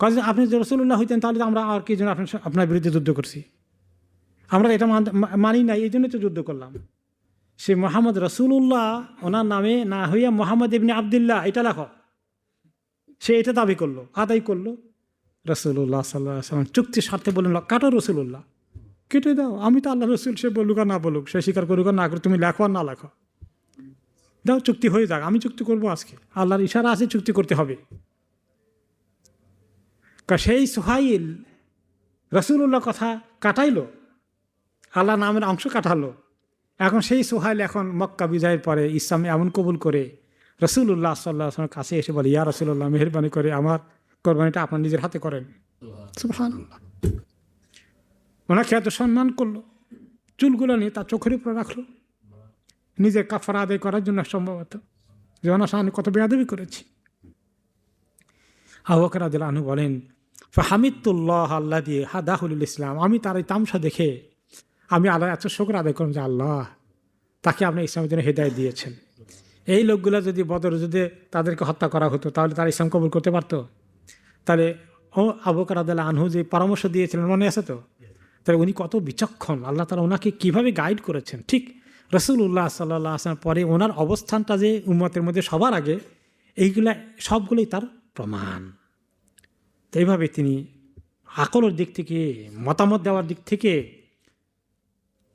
কাজে আপনি যে রসুল্লাহ হইতেন তাহলে আমরা আর কি জন্য আপনার বিরুদ্ধে যুদ্ধ করছি? আমরা এটা মানি নাই, এই জন্যই তো যুদ্ধ করলাম। সে মোহাম্মদ রসুল্লাহ ওনার নামে না হইয়া মোহাম্মদ ইবনে আবদুল্লাহ এটা লেখো, সে এটা দাবি করলো, আদায় করলো। রসুল্লাহ সাল্লাল্লাহু আলাইহি ওয়াসাল্লাম চুক্তির স্বার্থে বললেন কাটো রসুল্লাহ, কেটে দাও, আমি তো আল্লাহ রসুল, সে বলুক আর না বলুক, সে স্বীকার করুক আর না করুক, তুমি লেখো আর না লেখো, দাও চুক্তি হয়ে যাক, আমি চুক্তি করবো আজকে, আল্লাহর ইশারা আছে চুক্তি করতে হবে। সেই সোহাইল রসুল্লাহ কথা কাটাইলো, আল্লাহ নামের অংশ কাটালো। এখন সেই সোহাইল এখন মক্কা বিজয়ের পরে ইসলামে এমন কবুল করে রসুল্লাহ সাল্লাল্লাহু আলাইহি ওয়াসাল্লামের কাছে এসে বলে, ইয়া রাসূলুল্লাহ, মেহেরবানি করে আমার কোরবানিটা আপনার নিজের হাতে করেন। সুবহানাল্লাহ, ওনাকে এত সম্মান করলো, চুলগুলো নিয়ে তার চোখের উপরে রাখলো নিজের কাফারা আদায় করার জন্য, সম্ভবত যে ওনার সামনে কত বেয়াদবি করেছি। আবু বকর রাদিয়াল্লাহু আনহু বলেন, ফাহামিদুল্লাহ আল্লাযী হাদাহুল ইসলাম, আমি তার এই তামসা দেখে আমি আল্লাহ এত শুকর আদায় করলাম যে আল্লাহ তাকে আপনি ইসলামের জন্য হেদায়েত দিয়েছেন। এই লোকগুলো যদি বদর যুদ্ধে তাদেরকে হত্যা করা হতো তাহলে তারা ইসলাম কবুল করতে পারতো? তাহলে আবু বকর রাদিয়াল্লাহু আনহু যে পরামর্শ দিয়েছিলেন মনে আছে তো? তাহলে উনি কত বিচক্ষণ, আল্লাহ তাআলা ওনাকে কীভাবে গাইড করেছেন। ঠিক রাসূলুল্লাহ সাল্লাল্লাহু আলাইহি ওয়াসাল্লাম পরে ওনার অবস্থানটা যে উম্মতের মধ্যে সবার আগে, এইগুলা সবগুলোই তার প্রমাণ। তো এইভাবে তিনি আকলের দিক থেকে, মতামত দেওয়ার দিক থেকে,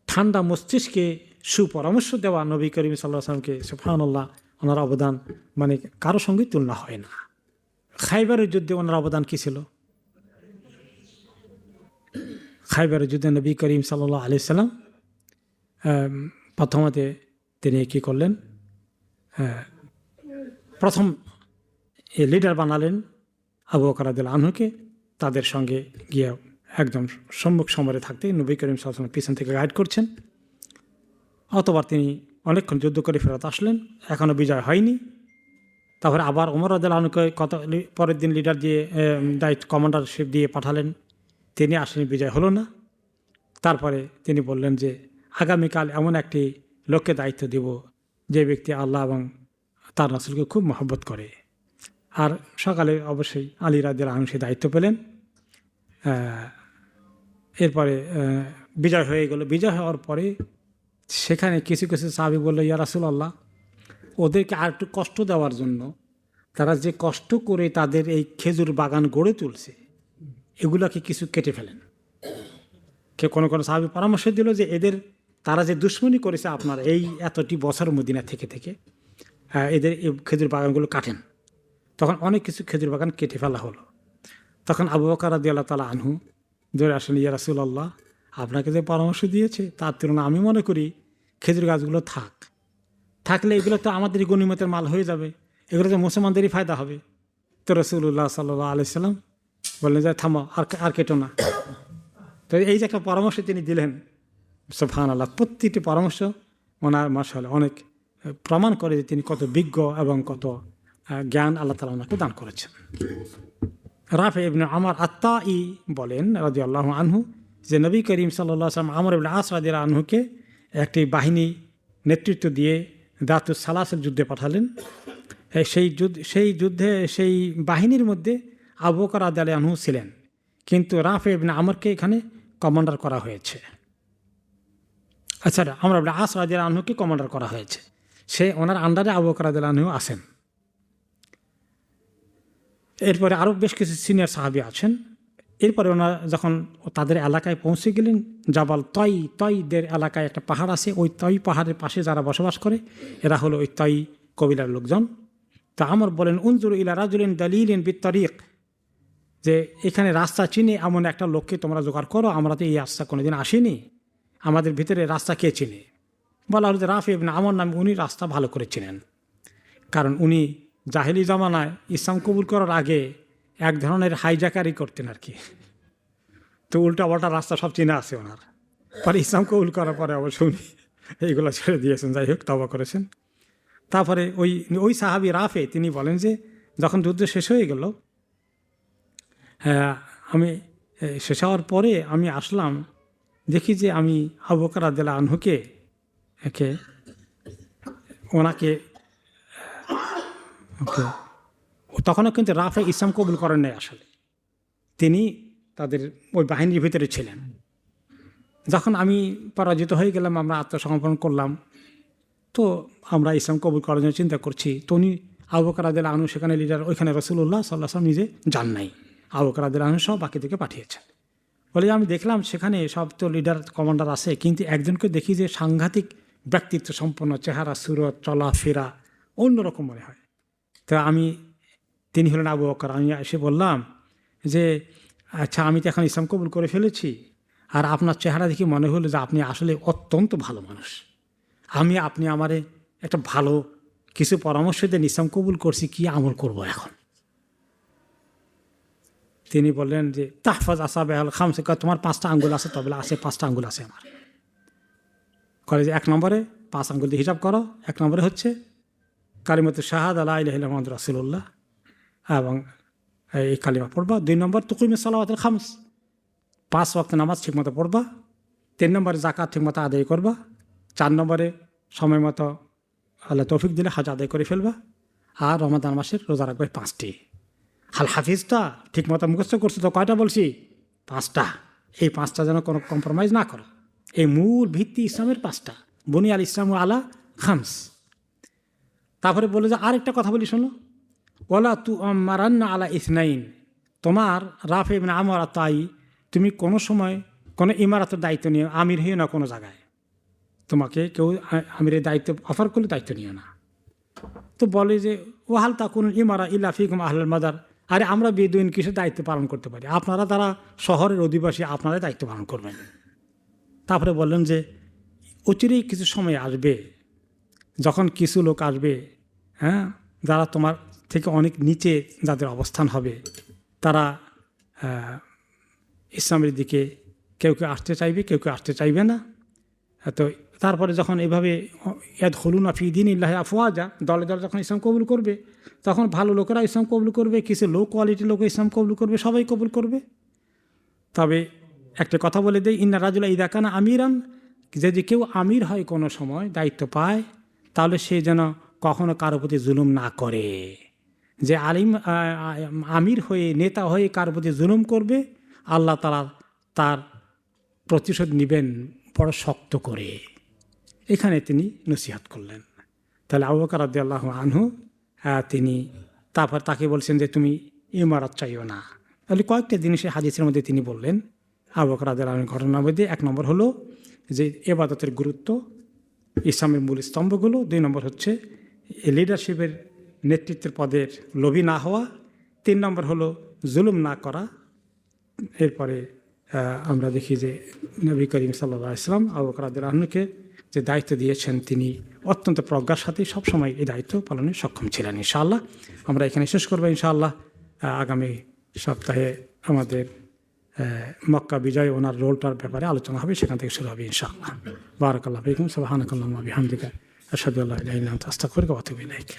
ঠান্ডা মস্তিষ্কে সুপরামর্শ দেওয়া নবী করিম সাল্লাল্লাহু আলাইহি ওয়াসাল্লামকে, সুবহানাল্লাহ, ওনার অবদান মানে কারো সঙ্গে তুলনা হয় না। খাইবারের যুদ্ধে ওনার অবদান কী ছিল? খাইবারের যুদ্ধে নবী করিম সাল্লাল্লাহু আলাইহি ওয়াসাল্লাম প্রথমতে তিনি কী করলেন, প্রথম লিডার বানালেন আবু বকর রাদিয়াল্লাহু আনহুকে, তাদের সঙ্গে গিয়ে একদম সম্মুখ সমরে থাকতে নবী করিম সাল্লাল্লাহু আলাইহি ওয়াসাল্লাম পিছন থেকে গাইড করছেন। অতবার তিনি অনেকক্ষণ যুদ্ধ করে ফেরত আসলেন, এখনও বিজয় হয়নি। তারপরে আবার ওমর রাদিয়াল্লাহু আনহুকে পরের দিন লিডার দিয়ে দায়িত্ব কমান্ডারশিপ দিয়ে পাঠালেন, তিনি আসেনি, বিজয় হলো না। তারপরে তিনি বললেন যে আগামীকাল এমন একটি লোককে দায়িত্ব দেব যে ব্যক্তি আল্লাহ এবং তার রাসূলকে খুব মহব্বত করে। আর সকালে অবশ্যই আলী রাদিয়াল্লাহু আনহু সে দায়িত্ব পেলেন। এরপরে বিজয় হয়ে গেল। বিজয় হওয়ার পরে সেখানে কিছু কিছু সাহাবী বলল, ইয়া রাসূলুল্লাহ, ওদেরকে আর একটু কষ্ট দেওয়ার জন্য, তারা যে কষ্ট করে তাদের এই খেজুর বাগান গড়ে তুলছে, এগুলাকে কিছু কেটে ফেলেন। কোনো কোনো সাহাবী পরামর্শ দিল যে তারা যে দুশ্মনী করেছে আপনার এই এতটি বছর মদিনা থেকে থেকে, এদের এই খেজুর বাগানগুলো কাটেন। তখন অনেক কিছু খেজুর বাগান কেটে ফেলা হলো। তখন আবু বকর রাদিয়াল্লাহু তাআলা আনহু ধরে আসেন, ইয়া রাসূলুল্লাহ, আপনাকে যে পরামর্শ দিয়েছে তার তুলনায় আমি মনে করি খেজুর গাছগুলো থাকলে এগুলো তো আমাদেরই গনিমতের মাল হয়ে যাবে, এগুলো তো মুসলমানদেরই ফায়দা হবে। তো রাসূলুল্লাহ সাল্লাল্লাহু আলাইহি সাল্লাম বললেন যে থামো, আর কেটো না। তো এই যে একটা পরামর্শ তিনি দিলেন, সুবহানাল্লাহ, প্রতিটি পরামর্শ ওনার মাশাআল্লাহ অনেক প্রমাণ করে যে তিনি কত বিজ্ঞ এবং কত জ্ঞান আল্লাহ তাআলা ওনাকে দান করেছেন। রাফি ইবনে আমর আত্তাই বলেন রাদিয়াল্লাহু আনহু যে নবী করিম সাল্লাল্লাহু আলাইহি ওয়াসাল্লাম আমর ইবনে আস রাদিয়াল্লাহু আনহুকে একটি বাহিনী নেতৃত্ব দিয়ে দাতুস সালাসের যুদ্ধে পাঠালেন। সেই বাহিনীর মধ্যে আবু বকর রাদিয়াল্লাহু আনহু ছিলেন, কিন্তু রাফি ইবনে আমরকে এখানে কমান্ডার করা হয়েছে। আচ্ছা, আমর ইবনে আস রাদিয়াল্লাহু আনহুকে কমান্ডার করা হয়েছে, ওনার আন্ডারে আবু বকর রাদিয়াল্লাহু আনহু আছেন। এরপরে আরও বেশ কিছু সিনিয়র সাহাবী আছেন। এরপরে ওনারা যখন তাদের এলাকায় পৌঁছে গেলেন, জাবাল তয়দের এলাকায় একটা পাহাড় আছে, ওই তয় পাহাড়ের পাশে যারা বসবাস করে এরা হলো ওই তয় কবিলার লোকজন। তা আমর বলেন উনজুর ইলা রাজুলিন দালিলিন বিত্তারিক, যে এখানে রাস্তা চিনে এমন একটা লোককে তোমরা জোগাড় করো, আমরা তো এই রাস্তা কোনোদিন আসিনি, আমাদের ভিতরে রাস্তা কে চিনে? বলা হলো যে রাফি ইবনে আমর নামে উনি রাস্তা ভালো করে চিনেন, কারণ উনি জাহেলি জামানায় ইসলাম কবুল করার আগে এক ধরনের হাইজাকারি করতেন আর কি। তো উল্টা পাল্টা রাস্তা সব চিনা আছে ওনার, পরে ইসলাম কবুল করার পরে অবশ্য উনি এইগুলো ছেড়ে দিয়েছেন, যাই হোক তওবা করেছেন। তারপরে ওই সাহাবী রাফে তিনি বলেন যে যখন যুদ্ধ শেষ হয়ে গেল, আমি শেষ হওয়ার পরে আমি আসলাম, দেখি যে আমি আবু বকর রাদিয়াল্লাহু আনহুকে ওনাকে তখনও কিন্তু রাফে ইসলাম কবুল করেন নাই, আসলে তিনি তাদের ওই বাহিনীর ভিতরে ছিলেন। যখন আমি পরাজিত হয়ে গেলাম, আমরা আত্মসমর্পণ করলাম, তো আমরা ইসলাম কবুল করার জন্য চিন্তা করছি, তো উনি আবু বকর রাদিয়াল্লাহু আনহু সেখানে লিডার, ওইখানে রাসূলুল্লাহ সাল্লাল্লাহু আলাইহি ওয়াসাল্লাম নিজে যান নাই, আবু বকর রাদিয়াল্লাহু আনহু সহ বাকিদেরকে পাঠিয়েছেন। বলে আমি দেখলাম সেখানে সব তো লিডার কমান্ডার আছে, কিন্তু একজনকে দেখি যে সাংঘাতিক ব্যক্তিত্ব সম্পন্ন, চেহারা সুরত চলাফেরা অন্যরকম মনে হয়। তো তিনি হলেন আবু বকর। আমি এসে বললাম যে আচ্ছা, আমি তো এখন ইসলাম কবুল করে ফেলেছি, আর আপনার চেহারা দেখি মনে হলো যে আপনি আসলে অত্যন্ত ভালো মানুষ, আপনি আমারে একটা ভালো কিছু পরামর্শ দেন, ইসলাম কবুল করছি, কি আমল করব এখন? তিনি বললেন যে তাহফাজ আসাবে আল খামসে, তোমার 5টা আঙ্গুল আছে? তবে আছে, 5টা আঙ্গুল আছে আমার। করে যে 1 নম্বরে 5 আঙ্গুল দিয়ে হিসাব করো, 1 নম্বরে হচ্ছে কালিমাতুশ শাহাদা লা ইলাহা ইল্লাল্লাহ মুহাম্মাদুর রাসূলুল্লাহ, এবং এই কালিমা পড়বা। 2 নম্বর তুকিমিস সালাওয়াতুল খামস, 5 ওয়াক্ত নামাজ ঠিকমতো পড়বা। 3 নম্বরে যাকাত ঠিকমতো আদায় করবা। 4 নম্বরে সময় মতো আল্লাহ তৌফিক দিলে হজ আদায় করে ফেলবা। আর রমাদান মাসের রোজা রাখবে 5টি। হাল হাফিজটা ঠিকমতো মুখস্থ করছো তো? কয়টা বলছি? 5টা। এই 5টা যেন কোনো কম্প্রোমাইজ না করো। এই মূল ভিত্তি ইসলামের 5টা, বুনি আল ইসলামু আলা খামস। তারপরে বলে যে আরেকটা কথা বলি শোনো, ওয়ালা তুআম্মারান্না আলা ইসনাইন, তোমার রাফি ইবনে আমর তাই তুমি কোনো সময় কোনো ইমারতের দায়িত্ব নিও, আমির হইও না কোনো জায়গায়। তোমাকে কেউ আমিরের দায়িত্ব অফার করলে দায়িত্ব নিও না। তো বলে যে ওয়াহাল তাকুন ইমারা ইল্লা ফিকুম আহলুল মাদার, আরে আমরা বেদুইন কিসের দায়িত্ব পালন করতে পারি? আপনারা তারা শহরের অধিবাসী, আপনারাই দায়িত্ব পালন করবেন। তারপরে বললেন যে অচিরেই কিছু সময় আসবে যখন কিছু লোক আসবে, হ্যাঁ, যারা তোমার থেকে অনেক নিচে যাদের অবস্থান হবে, তারা ইসলামের দিকে কেউ কেউ আসতে চাইবে, কেউ কেউ আসতে চাইবে না। তো তারপরে যখন এভাবে ইয়াদখুলুনা ফি দীনিল্লাহি আফওয়াজা, দলে দলে যখন ইসলাম কবুল করবে, তখন ভালো লোকেরা ইসলাম কবুল করবে, কিছু লো কোয়ালিটির লোক ইসলাম কবুল করবে, সবাই কবুল করবে। তবে একটা কথা বলে দেই, ইন্না রাজুলা ইদা কানা আমিরান, যদি কেউ আমির হয় কোনো সময়, দায়িত্ব পায়, তাহলে সে যেন কখনো কারো প্রতি জুলুম না করে। যে আমির হয়ে, নেতা হয়ে কারো প্রতি জুলুম করবে, আল্লাহ তাআলা তার প্রতিশোধ নেবেন বড় শক্ত করে। এখানে তিনি নসিহত করলেন। তাহলে আবু বকর রাদিয়াল্লাহু আনহু তিনি তারপর তাকে বলছেন যে তুমি ইমারত চাইও না। তাহলে কয়েকটা জিনিসের হাদিসের মধ্যে তিনি বললেন আবু বকর রাদিয়াল্লাহু আনহুর ঘটনার মধ্যে। 1 নম্বর হলো যে ইবাদতের গুরুত্ব, ইসলামের মূল স্তম্ভগুলো। 2 নম্বর হচ্ছে লিডারশিপের, নেতৃত্বের পদের লোভী না হওয়া। 3 নম্বর হলো জুলুম না করা। এরপরে আমরা দেখি যে নবী করিম সাল্লাল্লাহু আলাইহি ওয়াসাল্লাম আবু বকর রাদিয়াল্লাহু আনহুকে যে দায়িত্ব দিয়েছেন, তিনি অত্যন্ত প্রজ্ঞার সাথে সবসময় এই দায়িত্ব পালনে সক্ষম ছিলেন। ইনশাআল্লাহ আমরা এখানে শেষ করবো। ইনশাআল্লাহ আগামী সপ্তাহে আমাদের মক্কা বিজয়, ওনার রোলটার ব্যাপারে আলোচনা হবে, সেখান থেকে শুরু হবে ইনশাআল্লাহ। বারাকাল্লাহু ফীকুম, সুবহানাকাল্লাহুম্মা ওয়া বিহামদিকা, আশহাদু আল্লা ইলাহা ইল্লা আনতা আস্তাগফিরুকা ওয়া আতুবু ইলাইক।